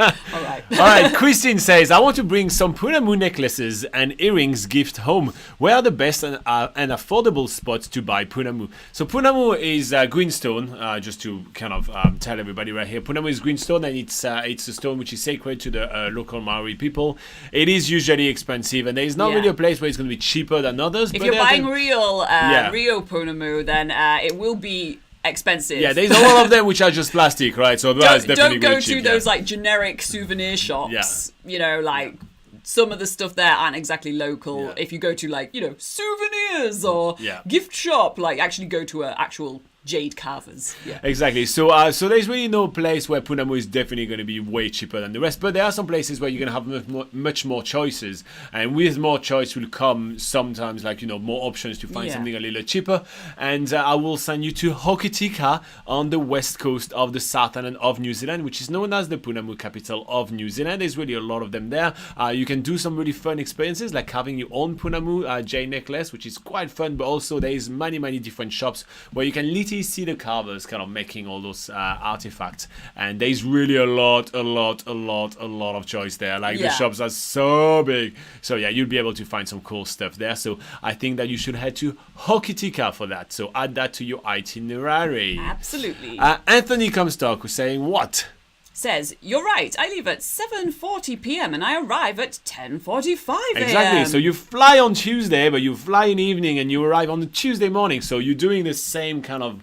All right. Christine says, I want to bring some Punamu necklaces and earrings gift home. Where are the best and affordable spots to buy Punamu? So Punamu is greenstone, just to kind of tell everybody right here. Punamu is greenstone, and it's a stone which is sacred to the local Maori people. It is usually expensive, and there is not really a place where it's going to be cheaper than others. If you're buying real Punamu, then it will be expensive. Yeah, there's a lot of them which are just plastic, right? So that's definitely don't go cheap, to those like generic souvenir shops. Yeah. You know, like some of the stuff there aren't exactly local. Yeah. If you go to like, you know, souvenirs or gift shop, like actually go to an actual jade carvers. Yeah. Exactly. So there's really no place where Punamu is definitely going to be way cheaper than the rest, but there are some places where you're going to have much more choices, and with more choice will come sometimes like, you know, more options to find something a little cheaper. And I will send you to Hokitika on the west coast of the South Island of New Zealand, which is known as the Punamu capital of New Zealand. There's really a lot of them there. You can do some really fun experiences like having your own Punamu jade necklace, which is quite fun, but also there's many different shops where you can literally see the carvers kind of making all those artifacts, and there's really a lot of choice there. Like the shops are so big, so yeah, you'll be able to find some cool stuff there. So I think that you should head to Hokitika for that, so add that to your itinerary. Absolutely. Anthony Comstock was saying what? Says, you're right, I leave at 7:40 p.m. and I arrive at 10:45 a.m. Exactly, so you fly on Tuesday, but you fly in the evening and you arrive on the Tuesday morning, so you're doing the same kind of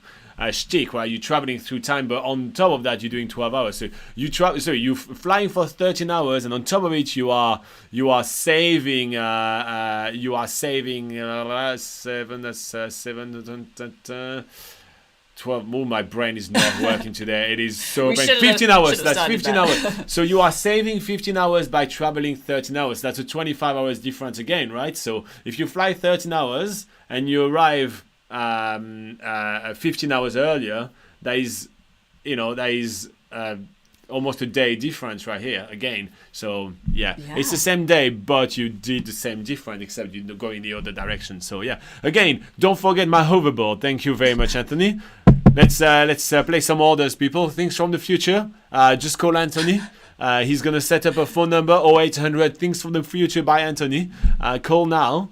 shtick, right? You're traveling through time, but on top of that, you're doing 12 hours. So you're flying for 13 hours, and on top of it, you are saving 7. That's 7. 12. Oh, my brain is not working today. It is so We bad. should've- 15 hours. should've That's started 15 that. hours. So you are saving 15 hours by traveling 13 hours. That's a 25 hours difference again, right? So if you fly 13 hours and you arrive 15 hours earlier, that is almost a day difference right here again. So yeah, it's the same day, but you did the same difference, except you go in the other direction. So yeah, again, don't forget my hoverboard. Thank you very much, Anthony. Let's play some orders, people. Things from the future. Just call Anthony. He's gonna set up a phone number 0800 Things from the Future by Anthony. Call now.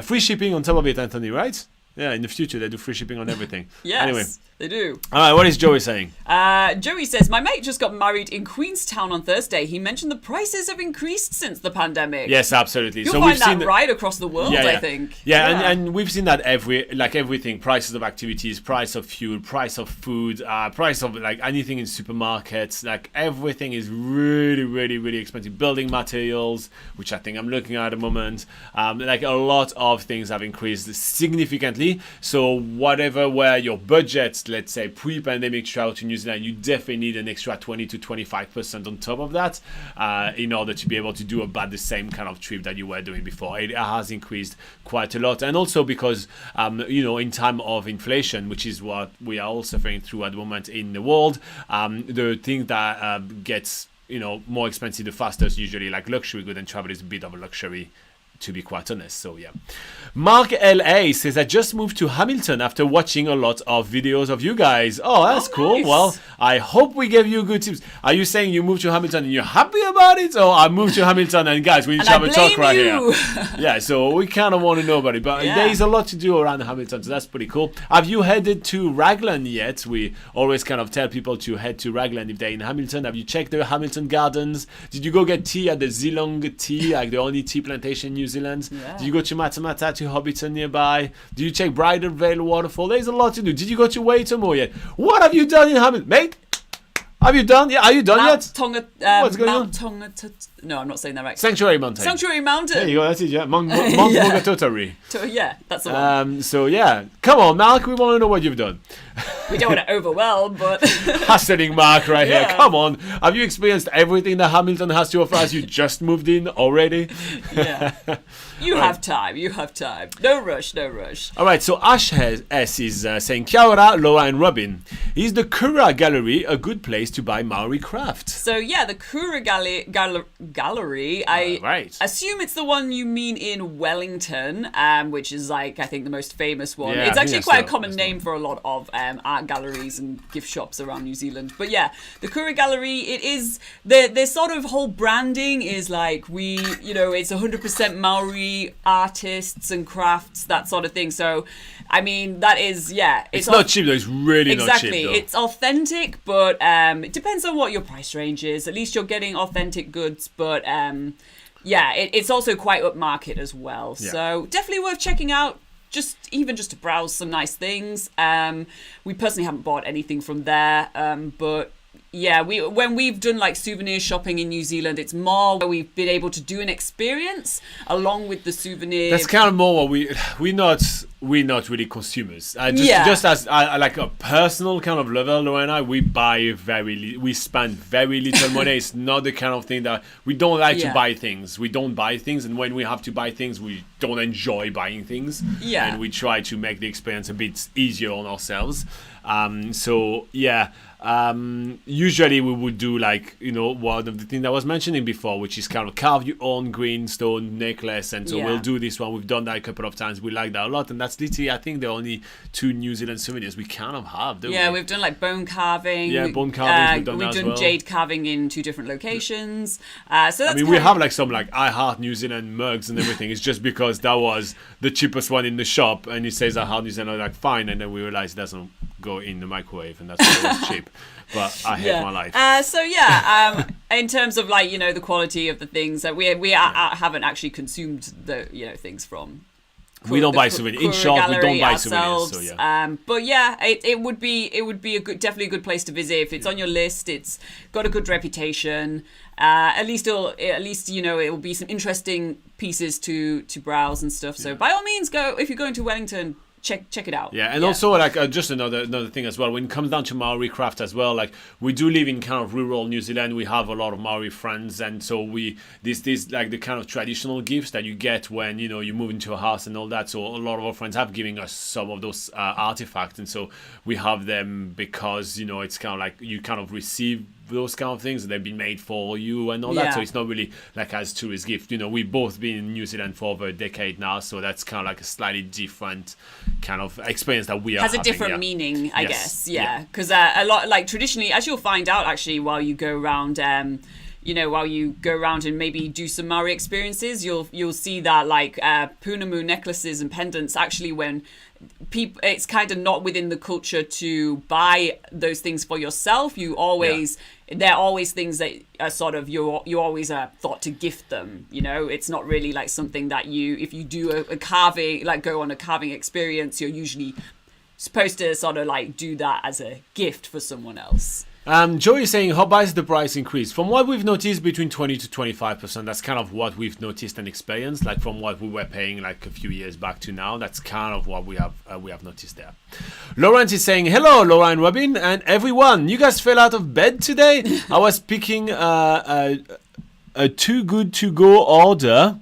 Free shipping on top of it, Anthony, right? Yeah, in the future they do free shipping on everything. Yes, Anyway. they do. All right, what is Joey saying? Joey says, my mate just got married in Queenstown on Thursday. He mentioned the prices have increased since the pandemic. Yes, absolutely. You'll So find we've that seen right across the world, I think. Yeah, and we've seen that everything, prices of activities, price of fuel, price of food, price of like anything in supermarkets, like everything is really, really, really expensive. Building materials, which I think I'm looking at the moment, like a lot of things have increased significantly. So whatever were your budget, let's say pre-pandemic travel to New Zealand, you definitely need an extra 20 to 25% on top of that in order to be able to do about the same kind of trip that you were doing before. It has increased quite a lot, and also because in time of inflation, which is what we are all suffering through at the moment in the world, the thing that gets more expensive the fastest, usually like luxury good, and travel is a bit of a luxury, to be quite honest. So yeah. Mark LA says, I just moved to Hamilton after watching a lot of videos of you guys. Oh, that's cool. Nice. Well, I hope we gave you good tips. Are you saying you moved to Hamilton and you're happy about it? Or I moved to Hamilton and guys, we need to have a talk right here. Yeah, so we kind of want to know about it. But there is a lot to do around Hamilton, so that's pretty cool. Have you headed to Raglan yet? We always kind of tell people to head to Raglan if they're in Hamilton. Have you checked the Hamilton Gardens? Did you go get tea at the Zealand Tea, like the only tea plantation in New Zealand? Yeah. Did you go to Matamata, to Hobbiton nearby? Did you check Bridal Veil Waterfall? There's a lot to do. Did you go to Waitomo yet? What have you done in Hamilton? Mate, have you done? Yeah, are you done Mount yet? Tonga, What's going Mount on? Tonga. No, I'm not saying that right. Sanctuary Mountain. Sanctuary Mountain. There you go, that's it, yeah. Mount Mogatotari. Yeah, that's the one. So yeah, come on, Mark, we want to know what you've done. We don't want to overwhelm, but Hustling Mark right here. Yeah. Come on, have you experienced everything that Hamilton has to offer as you just moved in already? yeah. You have time. You have time. No rush. No rush. All right, so Ash S is saying, Kia ora, Laura and Robin. Is the Kura Gallery a good place to buy Maori craft? So yeah, the Kura Gallery. I assume it's the one you mean in Wellington, which is like I think the most famous one. Yeah, it's I actually think quite a that's common the name for a lot of art galleries and gift shops around New Zealand. But yeah, the Kura Gallery. It is their sort of whole branding is like it's 100% Maori artists and crafts, that sort of thing. So I mean that is it's not cheap though. It's really not cheap exactly. though. It's authentic, but it depends on what your price range is. At least you're getting authentic goods, but it's also quite upmarket as well. Yeah. So definitely worth checking out. Just to browse some nice things. We personally haven't bought anything from there, but yeah, when we've done like souvenir shopping in New Zealand, it's more where we've been able to do an experience along with the souvenir. That's kind of more what we're not really consumers. Just as like a personal kind of level, Laura and I, we spend very little money. It's not the kind of thing that we don't like to buy things. We don't buy things, and when we have to buy things, we don't enjoy buying things. Yeah, and we try to make the experience a bit easier on ourselves. Usually we would do like one of the things I was mentioning before, which is kind of carve your own green stone necklace, and so we'll do this one. We've done that a couple of times. We like that a lot, and that's literally I think the only 2 New Zealand souvenirs we kind of have. We've done like bone carving. Yeah, bone carving. We've done jade carving in 2 different locations. So that's we have like some like I Heart New Zealand mugs and everything. It's just because that was the cheapest one in the shop, and it says I Heart New Zealand. I'm like fine, and then we realized it doesn't go in the microwave, and that's why it was cheap. But I hate my life. In terms of like the quality of the things that we haven't actually consumed the things from. We don't buy souvenirs. In short, we don't buy souvenirs. So yeah. But yeah, it would be definitely a good place to visit if it's on your list. It's got a good reputation. At least it will be some interesting pieces to browse and stuff. So by all means, go if you're going to Wellington. check it out. Yeah, and also like just another thing as well. When it comes down to Maori craft as well, like we do live in kind of rural New Zealand. We have a lot of Maori friends, and so this like the kind of traditional gifts that you get when you move into a house and all that. So a lot of our friends have given us some of those artifacts, and so we have them because it's kind of like you kind of receive those kind of things, they've been made for you and all that, so it's not really like as tourist gift. We've both been in New Zealand for over a decade now, so that's kind of like a slightly different kind of experience that we are has having, a different meaning, I guess, because a lot, like traditionally, as you'll find out actually while you go around while you go around and maybe do some Maori experiences, you'll see that like punamu necklaces and pendants, actually when people, it's kind of not within the culture to buy those things for yourself. They're always things that are sort of you always are thought to gift them. It's not really like something that if you do a carving, like go on a carving experience, you're usually supposed to sort of like do that as a gift for someone else. Joey is saying, how has the price increased? From what we've noticed, between 20 to 25%. That's kind of what we've noticed and experienced. Like from what we were paying like a few years back to now. That's kind of what we have noticed there. Lawrence is saying, hello, Laura and Robin and everyone. You guys fell out of bed today? I was picking a too good to go order.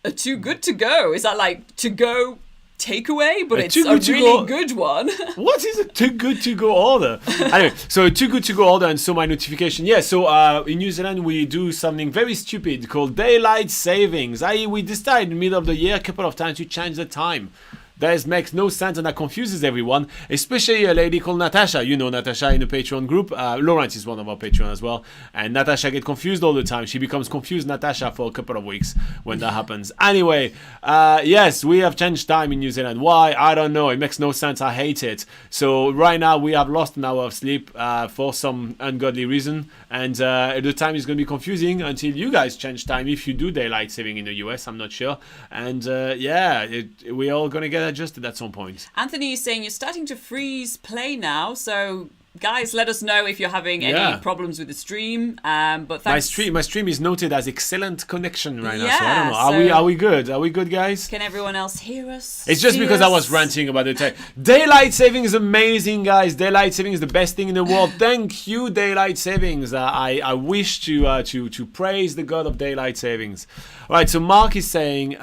A too good to go? Is that like to go takeaway, but it's a really good one? What is a too good to go order? Anyway, so a too good to go order, and so my notification. Yeah, so in New Zealand we do something very stupid called daylight savings. I.e., we decide in the middle of the year a couple of times to change the time. That makes no sense, and that confuses everyone, especially a lady called Natasha. Natasha in the Patreon group. Lawrence is one of our Patreon as well. And Natasha gets confused all the time. She becomes confused Natasha for a couple of weeks when that happens. Anyway, yes, we have changed time in New Zealand. Why? I don't know. It makes no sense. I hate it. So right now we have lost an hour of sleep for some ungodly reason. And the time is going to be confusing until you guys change time. If you do daylight saving in the US, I'm not sure. And we're all going to get adjusted at some point. Anthony is saying you're starting to freeze play now, so guys, let us know if you're having any problems with the stream. But thanks. My stream is noted as excellent connection right now, so I don't know. Are we good? Are we good, guys? Can everyone else hear us? It's just because I was ranting about the time. Daylight saving is amazing, guys. Daylight saving is the best thing in the world. Thank you, daylight savings. I wish to praise the god of daylight savings. All right, so Mark is saying,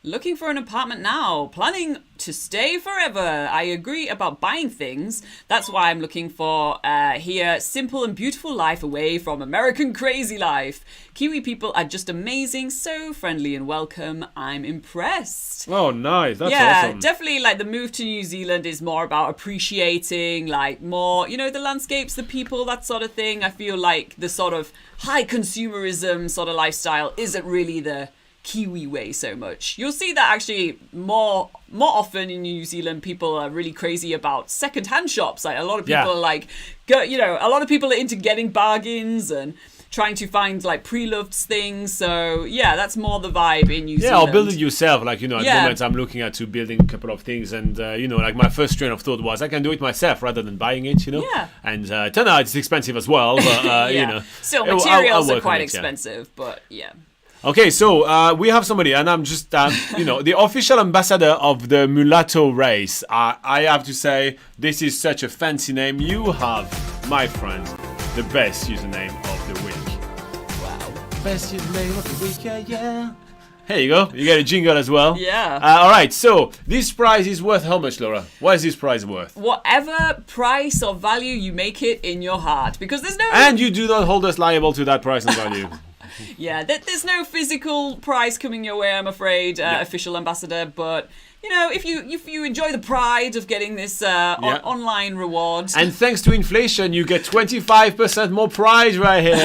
looking for an apartment now, planning to stay forever. I agree about buying things. That's why I'm looking for here simple and beautiful life away from American crazy life. Kiwi people are just amazing, so friendly and welcome. I'm impressed. Oh, nice. That's awesome. Yeah, definitely like the move to New Zealand is more about appreciating like more, the landscapes, the people, that sort of thing. I feel like the sort of high consumerism sort of lifestyle isn't really the Kiwi way so much. You'll see that actually more often in New Zealand. People are really crazy about second-hand shops. Like a lot of people are like, a lot of people are into getting bargains and trying to find like pre-loved things. So yeah, that's more the vibe in New Zealand. Yeah, or build it yourself. Like at the moment I'm looking at building a couple of things, and like my first train of thought was I can do it myself rather than buying it. Yeah. And it turned out it's expensive as well. But still materials are quite expensive. But yeah. Okay, so we have somebody, and I'm just, the official ambassador of the mulatto race. I have to say, this is such a fancy name. You have, my friend, the best username of the week. Wow. Best username of the week, yeah. Here you go. You get a jingle as well. Yeah. All right, so this prize is worth how much, Laura? What is this prize worth? Whatever price or value you make it in your heart. Because there's no... And you do not hold us liable to that price and value. Yeah, there's no physical prize coming your way, I'm afraid, official ambassador. But if you enjoy the pride of getting this online reward, and thanks to inflation, you get 25% more prize right here.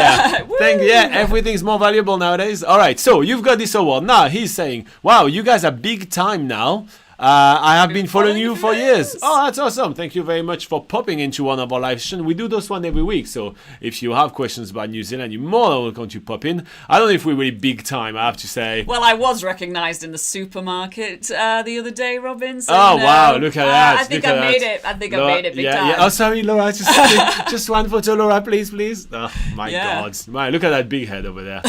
Everything's more valuable nowadays. All right, so you've got this award now. He's saying, "Wow, you guys are big time now." I have been following you for years. Oh, that's awesome. Thank you very much for popping into one of our live sessions. We do those one every week. So if you have questions about New Zealand, you're more than welcome to pop in. I don't know if we're really big time, I have to say. Well, I was recognised in the supermarket the other day, Robin. So, wow, look at that. I think I made it. I think I made it big time. Yeah. Oh, sorry, Laura. Just one photo, Laura, please. Oh, my God. Man, look at that big head over there.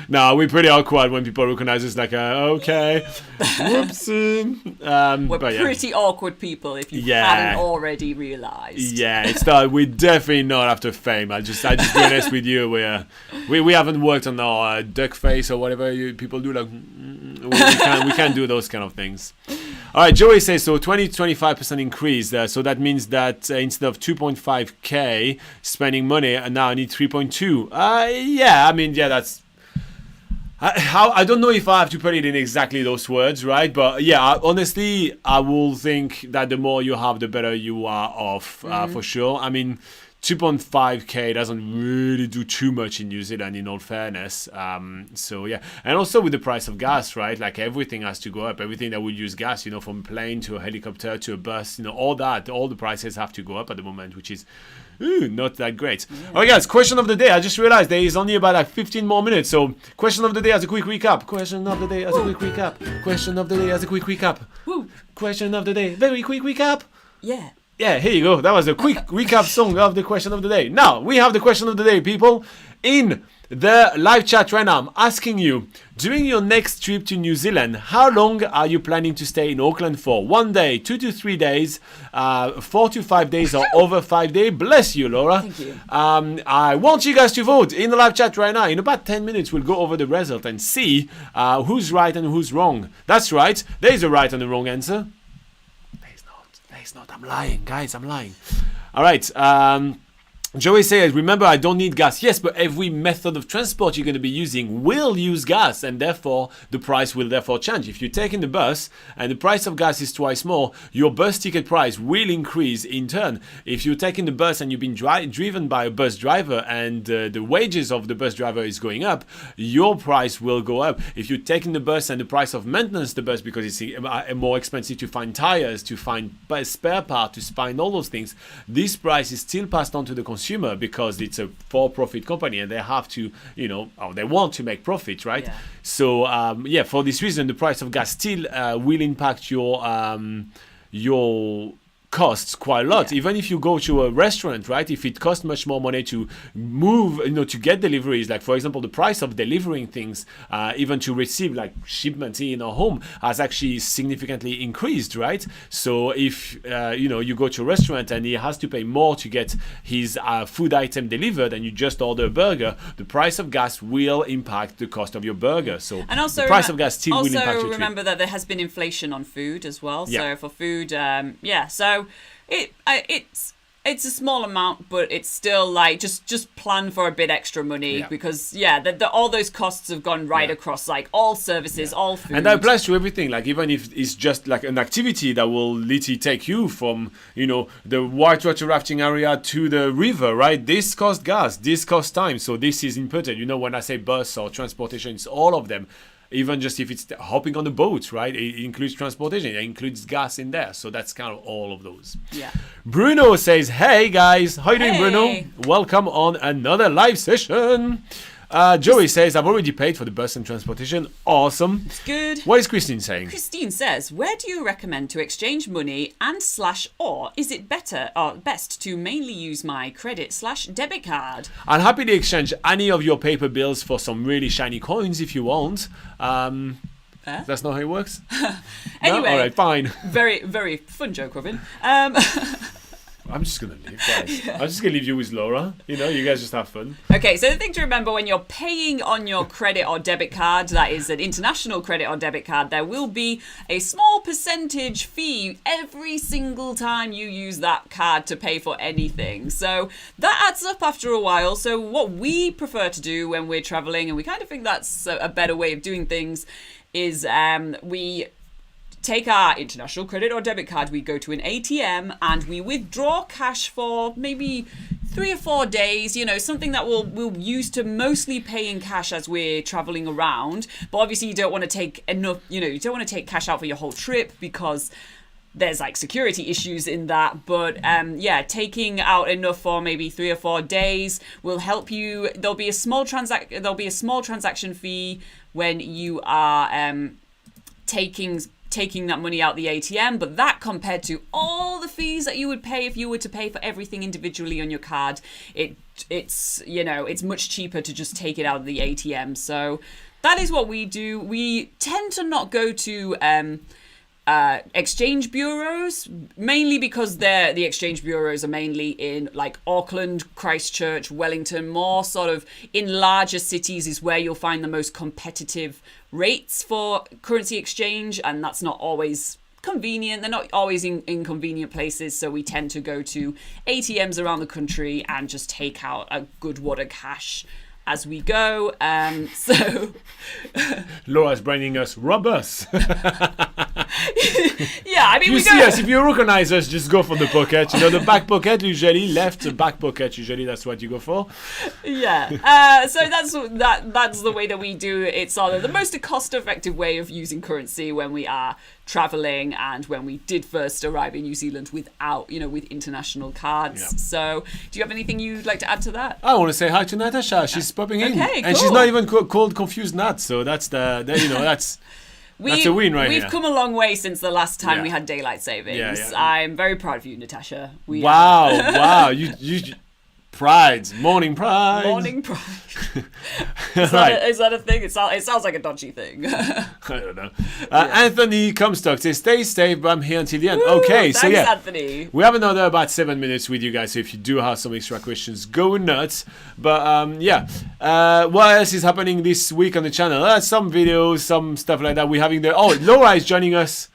No, we're pretty awkward when people recognize us. Like, okay, whoopsie. We're pretty awkward people if you hadn't already realised. Yeah, it's not. We're definitely not after fame. I just be honest with you. We haven't worked on our duck face or whatever people do. Like, we can't do those kind of things. All right, Joey says so. 20-25% increase. So that means that instead of 2.5k spending money, now I need 3.2. Yeah, I mean, yeah, that's. I don't know if I have to put it in exactly those words, right? But yeah, honestly, I will think that the more you have, the better you are off, for sure. I mean, 2.5k doesn't really do too much in New Zealand, in all fairness. So yeah, and also with the price of gas, right? Like everything has to go up. Everything that would use gas, from plane to a helicopter to a bus, all the prices have to go up at the moment, which is not that great. Yeah. All right, guys, question of the day. I just realized there is only about like 15 more minutes. So question of the day as a quick recap. Question of the day as a quick recap. Question of the day as a quick recap. Woo. Question of the day. Very quick recap. Yeah. Yeah, here you go. That was a quick recap song of the question of the day. Now, we have the question of the day, people. In the live chat right now, I'm asking you, during your next trip to New Zealand, how long are you planning to stay in Auckland for? 1 day, 2 to 3 days, 4 to 5 days, or over 5 days? Bless you, Laura. Thank you. I want you guys to vote in the live chat right now. In about 10 minutes, we'll go over the result and see who's right and who's wrong. That's right. There is a right and a wrong answer. It's not. I'm lying, guys. I'm lying. All right. Joey says, remember, I don't need gas. Yes, but every method of transport you're going to be using will use gas, and therefore the price will therefore change. If you're taking the bus and the price of gas is twice more, your bus ticket price will increase in turn. If you're taking the bus and you've been driven by a bus driver and the wages of the bus driver is going up, your price will go up. If you're taking the bus and the price of maintenance the bus, because it's more expensive to find tires, to find spare part, to find all those things, this price is still passed on to the consumer because it's a for-profit company and they have to, they want to make profit, right? Yeah. So, for this reason, the price of gas still will impact your costs quite a lot. Even if you go to a restaurant, right, if it costs much more money to move, to get deliveries, like for example the price of delivering things, even to receive like shipments in a home has actually significantly increased, right? So if you go to a restaurant and he has to pay more to get his food item delivered and you just order a burger, the price of gas will impact the cost of your burger. So and also the price of gas still will impact your trip. Also remember that there has been inflation on food as well. So for food, so it's a small amount, but it's still like just plan for a bit extra money because all those costs have gone across like all services, all food, and that applies to everything. Like even if it's just like an activity that will literally take you from the whitewater rafting area to the river, right? This costs gas, this costs time, so this is inputted. When I say bus or transportation, it's all of them. Even just if it's hopping on the boat, right? It includes transportation. It includes gas in there. So that's kind of all of those. Yeah. Bruno says, hey guys. How you doing, Bruno? Welcome on another live session. Joey says, I've already paid for the bus and transportation. Awesome. It's good. What is Christine saying? Christine says, where do you recommend to exchange money or is it better or best to mainly use my credit/debit card? I'll happily exchange any of your paper bills for some really shiny coins if you want. That's not how it works? Anyway. No? All right, fine. Very, very fun joke, Robin. I'm just going to leave, guys. I'm just going to leave you with Laura. You guys just have fun. Okay, so the thing to remember when you're paying on your credit or debit card, that is an international credit or debit card, there will be a small percentage fee every single time you use that card to pay for anything. So that adds up after a while. So what we prefer to do when we're traveling, and we kind of think that's a better way of doing things, is we take our international credit or debit card, we go to an ATM and we withdraw cash for maybe 3 or 4 days, something that we'll use to mostly pay in cash as we're traveling around. But obviously you don't want to take enough, you don't want to take cash out for your whole trip because there's like security issues in that. But taking out enough for maybe 3 or 4 days will help you. There'll be a small transaction fee when you are taking taking that money out the ATM, but that compared to all the fees that you would pay if you were to pay for everything individually on your card, it's much cheaper to just take it out of the ATM. So that is what we do. We tend to not go to exchange bureaus, mainly because the exchange bureaus are mainly in like Auckland, Christchurch, Wellington, more sort of in larger cities is where you'll find the most competitive rates for currency exchange, and that's not always convenient. They're not always in convenient places, so we tend to go to ATMs around the country and just take out a good wad of cash as we go. So Laura's bringing us robbers. Yeah, I mean, you see us, if you recognize us, just go for the pocket. The back pocket usually, left back pocket usually, that's what you go for. Yeah. So that's the way that we do it. It's sort of the most cost-effective way of using currency when we are traveling and when we did first arrive in New Zealand without, with international cards. Yeah. So do you have anything you'd like to add to that? I want to say hi to Natasha. She's popping in. Okay, and cool. she's not even called Confused Nat, so that's that's a win right We've here. come a long way since the last time Yeah. we had daylight savings. Yeah. I'm very proud of you, Natasha. Wow. You pride. Morning pride. Morning pride. Right. Is that a thing? It sounds like a dodgy thing. I don't know. Anthony Comstock says, stay safe, but I'm here until the end. Okay, so Thanks, yeah. Anthony. We have another about 7 minutes with you guys, so if you do have some extra questions, go nuts. But what else is happening this week on the channel? Some videos, some stuff like that. We're having Laura is joining us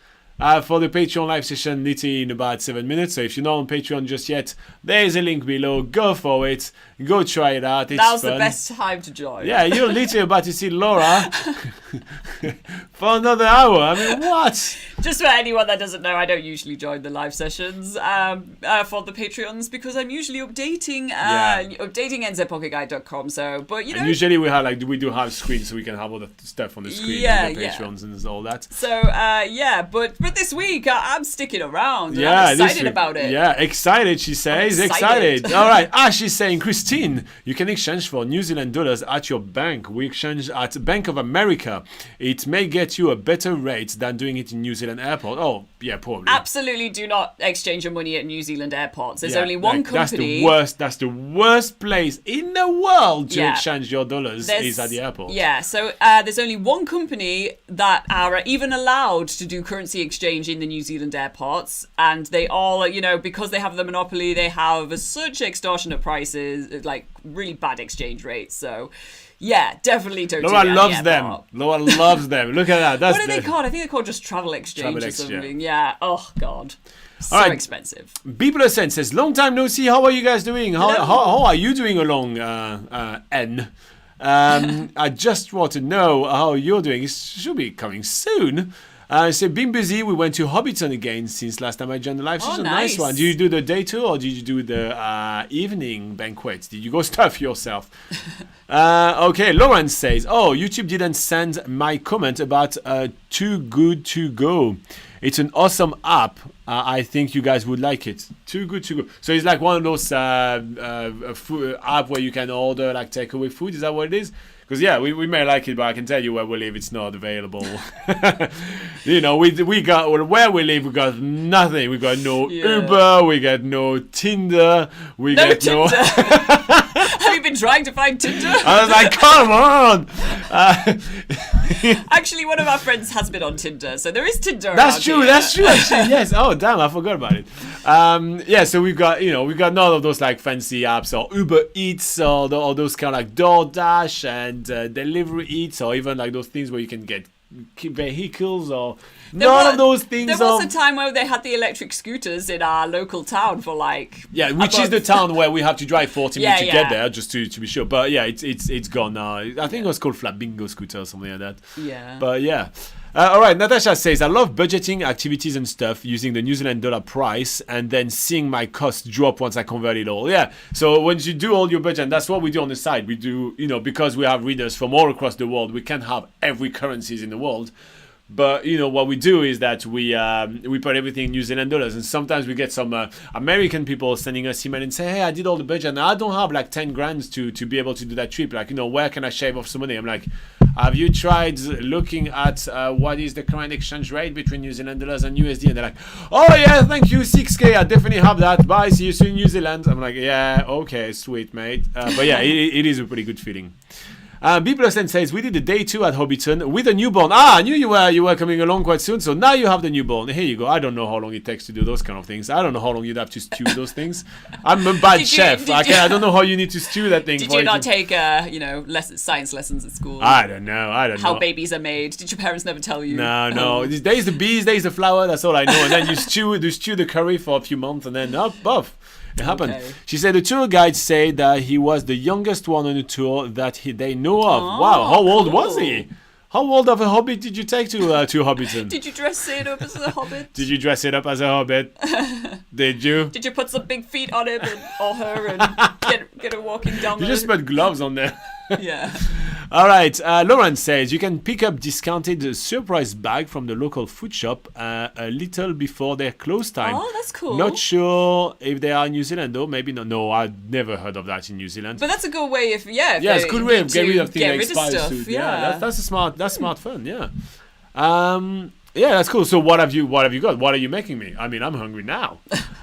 for the Patreon live session literally in about 7 minutes. So if you're not on Patreon just yet, there's a link below. Go for it. Go try it out. It's Now's fun. the best time to join. Yeah, you're literally about to see Laura for another hour. I mean, what? Just for anyone that doesn't know, I don't usually join the live sessions for the Patreons because I'm usually updating nzpocketguide.com. So, but And usually we do have screens so we can have all the stuff on the screen. Yeah, and the Patreons and all that. So but this week I'm sticking around. And Yeah, I'm excited about it. Yeah, excited. She says excited. All right. She's saying, Christine, you can exchange for New Zealand dollars at your bank. We exchange at Bank of America. It may get you a better rate than doing it in New Zealand airport. Oh, yeah, probably. Absolutely, do not exchange your money at New Zealand airports. There's only one company. That's the worst place in the world to exchange your dollars is at the airport. Yeah, so there's only one company that are even allowed to do currency exchange in the New Zealand airports, and they all, because they have the monopoly, they have such extortionate prices, like really bad exchange rates. So yeah, definitely don't. Laura loves them. Laura loves them. Look at that. What are they called? I think they're called just travel exchange or something. Yeah. Oh God. So expensive. B+N says, long time no see. How are you guys doing? How are you doing along N? I just want to know how you're doing. It should be coming soon. So been busy. We went to Hobbiton again since last time I joined the live session. Nice one. Did you do the day tour or did you do the evening banquet? Did you go stuff yourself? Okay, Lawrence says, YouTube didn't send my comment about Too Good To Go. It's an awesome app. I think you guys would like it. Too Good To Go. So it's like one of those food app where you can order like takeaway food. Is that what it is? Because we may like it, but I can tell you where we live, it's not available. We got where we live, we got nothing. We got no Uber, we got no Tinder, we got Tinder. no. Have you been trying to find Tinder? I was like, come on. Actually, one of our friends has been on Tinder, so there is Tinder. That's true. Here. That's true. Actually, yes. Oh, damn! I forgot about it. So we've got none of those like fancy apps or Uber Eats or those kind of like DoorDash and Delivery Eats or even like those things where you can get vehicles or none of those things. There was a time where they had the electric scooters in our local town for like which is the town where we have to drive 40 minutes to get there, just to be sure. But yeah, it's gone now. I think it was called Flamingo scooter or something like that. Yeah. But yeah. All right, Natasha says, I love budgeting activities and stuff using the New Zealand dollar price and then seeing my costs drop once I convert it all. Yeah, so when you do all your budget, and that's what we do on the side. We do, because we have readers from all across the world, we can't have every currencies in the world. But, what we do is that we put everything in New Zealand dollars. And sometimes we get some American people sending us email and say, hey, I did all the budget and I don't have like 10 grand to be able to do that trip. Like, where can I shave off some money? I'm like, have you tried looking at what is the current exchange rate between New Zealand dollars and USD? And they're like, oh yeah, thank you, 6K, I definitely have that. Bye, see you soon in New Zealand. I'm like, yeah, okay, sweet, mate. But yeah, it is a pretty good feeling. B plus N says, we did the day 2 at Hobbiton with a newborn. I knew you were coming along quite soon, so now you have the newborn. Here you go. I don't know how long it takes to do those kind of things. I don't know how long you'd have to stew those things. I'm a bad chef. I don't know how you need to stew that thing. Did you not take science lessons at school? I don't know. How babies are made. Did your parents never tell you? No. There's the bees, there's the flour, that's all I know. And then you stew the curry for a few months and then buff. It happened. Okay. She said the tour guide said that he was the youngest one on the tour that they know of. Wow, how old was he? How old of a hobbit did you take to Hobbiton? Did you dress it up as a hobbit? Did you dress it up as a hobbit? Did you? Did you put some big feet on him or her and get her walking down You just put gloves on there. Yeah. All right. Lauren says you can pick up discounted surprise bag from the local food shop a little before their close time. Oh, that's cool. Not sure if they are in New Zealand though. Maybe not. No, I've never heard of that in New Zealand. But that's a good way it's a good way of getting rid of things that expire soon. Yeah, that's smart fun. Yeah. Yeah, that's cool. So what have you got? What are you making me? I mean, I'm hungry now.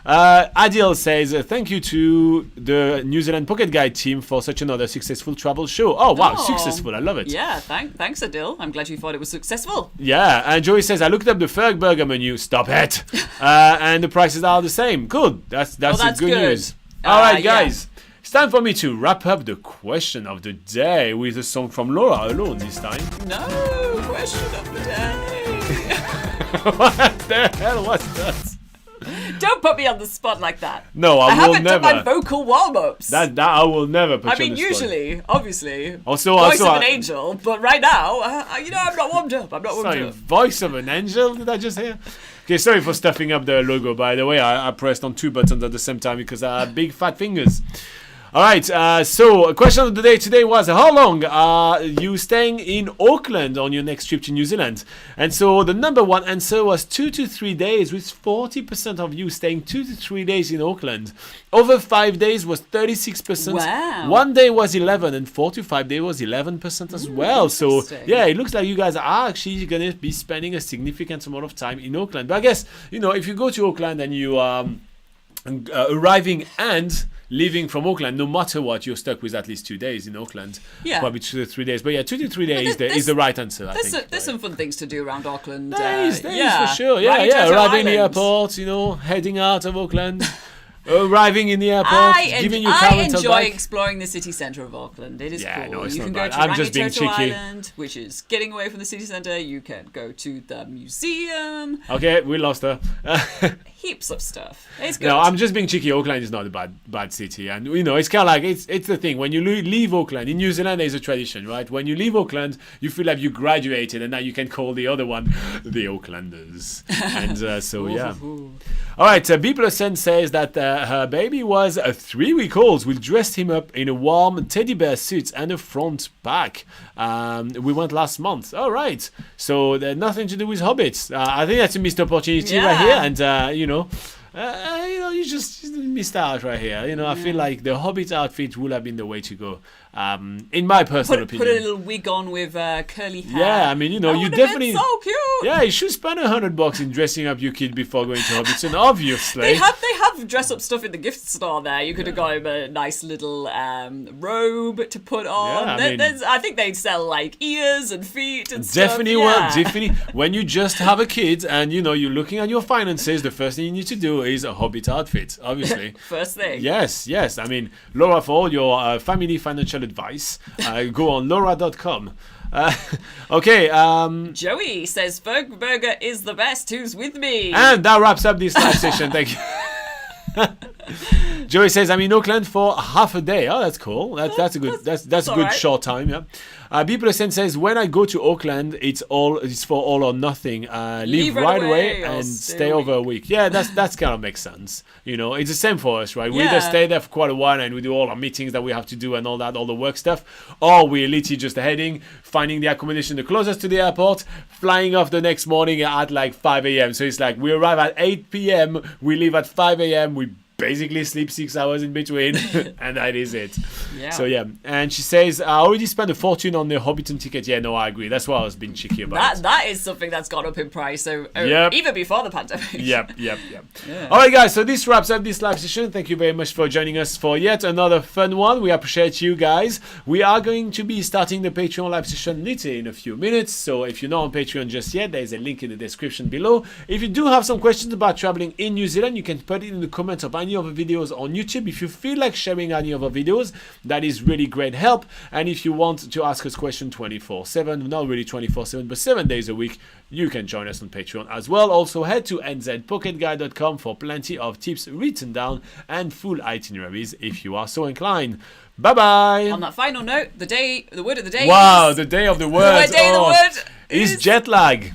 Adil says, thank you to the New Zealand Pocket Guide team for such another successful travel show. Oh, wow, successful. I love it. Yeah, thanks, Adil. I'm glad you thought it was successful. Yeah, and Joey says, I looked up the Ferg Burger menu. Stop it. And the prices are the same. Good. That's good news. All right, guys. Yeah. It's time for me to wrap up the question of the day with a song from Laura alone this time. No, question of the day. What the hell was that? Don't put me on the spot like that. No, I will never. I haven't done my vocal warm-ups. That I will never put you on the spot. Usually, obviously, voice of an angel, but right now, I'm not warmed up. Voice of an angel, did I just hear? Okay, sorry for stuffing up the logo, by the way. I pressed on 2 buttons at the same time because I have big fat fingers. All right, so question of the day today was, how long are you staying in Auckland on your next trip to New Zealand? And so the number one answer was 2 to 3 days, with 40% of you staying 2 to 3 days in Auckland. Over 5 days was 36%. Wow. 1 day was 11%, and 4 to 5 days was 11% as well. So yeah, it looks like you guys are actually going to be spending a significant amount of time in Auckland. But I guess, if you go to Auckland and you are arriving and leaving from Auckland, no matter what, you're stuck with at least 2 days in Auckland. Yeah. Probably 2 to 3 days. But yeah, 2 to 3 days is the right answer, I think. There's some fun things to do around Auckland. There is for sure. Yeah. Arriving in the airport, heading out of Auckland. Arriving in the airport, giving you I enjoy exploring the city centre of Auckland. It is cool. No, you can go to Rangitoto Island, which is getting away from the city centre. You can go to the museum. Okay, we lost her. Heaps of stuff. It's good. No, I'm just being cheeky. Auckland is not a bad city, and it's kind of like it's the thing. When you leave Auckland in New Zealand, there's a tradition, right? When you leave Auckland, you feel like you graduated, and now you can call the other one the Aucklanders. And so yeah. All right, B plus N says that her baby was a 3-week-old. We dressed him up in a warm teddy bear suit and a front pack. We went last month. All right, so nothing to do with hobbits. I think that's a missed opportunity right here, and you just missed out right here. I feel like the hobbit outfit would have been the way to go. In my personal opinion. Put a little wig on with curly hair. Yeah, I mean, you definitely. So cute. Yeah, you should spend $100 in dressing up your kid before going to Hobbiton. Obviously, they have dress up stuff in the gift store there. You could have got him a nice little robe to put on. Yeah, I think they'd sell like ears and feet and definitely stuff. Definitely. When you just have a kid and you're looking at your finances, the first thing you need to do is a hobbit outfit. Obviously, first thing. Yes. I mean, Laura, for all your family financial advice, go on laura.com. Okay. Joey says Ferg Burger is the best. Who's with me? And that wraps up this live session. Thank you. Joey says I'm in Auckland for half a day. Oh, that's cool. That's a good short time. Yeah. B plus N says when I go to Auckland, it's for all or nothing. Leave right away and stay over a week. Yeah, that's kind of makes sense. It's the same for us, right? We either stay there for quite a while and we do all our meetings that we have to do and all the work stuff, or we're literally just heading, finding the accommodation the closest to the airport, flying off the next morning at like 5 a.m. So it's like we arrive at 8 p.m. we leave at 5 a.m. we basically sleep 6 hours in between, and that is it. Yeah. So yeah, and she says, I already spent a fortune on the Hobbiton ticket. Yeah, no, I agree. That's why I was being cheeky about it. That is something that's gone up in price. So Yep. even before the pandemic. Yep. All right, guys. So this wraps up this live session. Thank you very much for joining us for yet another fun one. We appreciate you guys. We are going to be starting the Patreon live session literally in a few minutes. So if you're not on Patreon just yet, there's a link in the description below. If you do have some questions about traveling in New Zealand, you can put it in the comments of any of the videos on YouTube. If you feel like sharing any of our videos, that is really great help. And if you want to ask us questions 24/7, not really 24/7, but 7 days a week, you can join us on Patreon as well. Also head to nzpocketguide.com for plenty of tips written down and full itineraries if you are so inclined. Bye bye. On that final note, the word of the day. Wow, the day of the word. The day of the word is jet lag.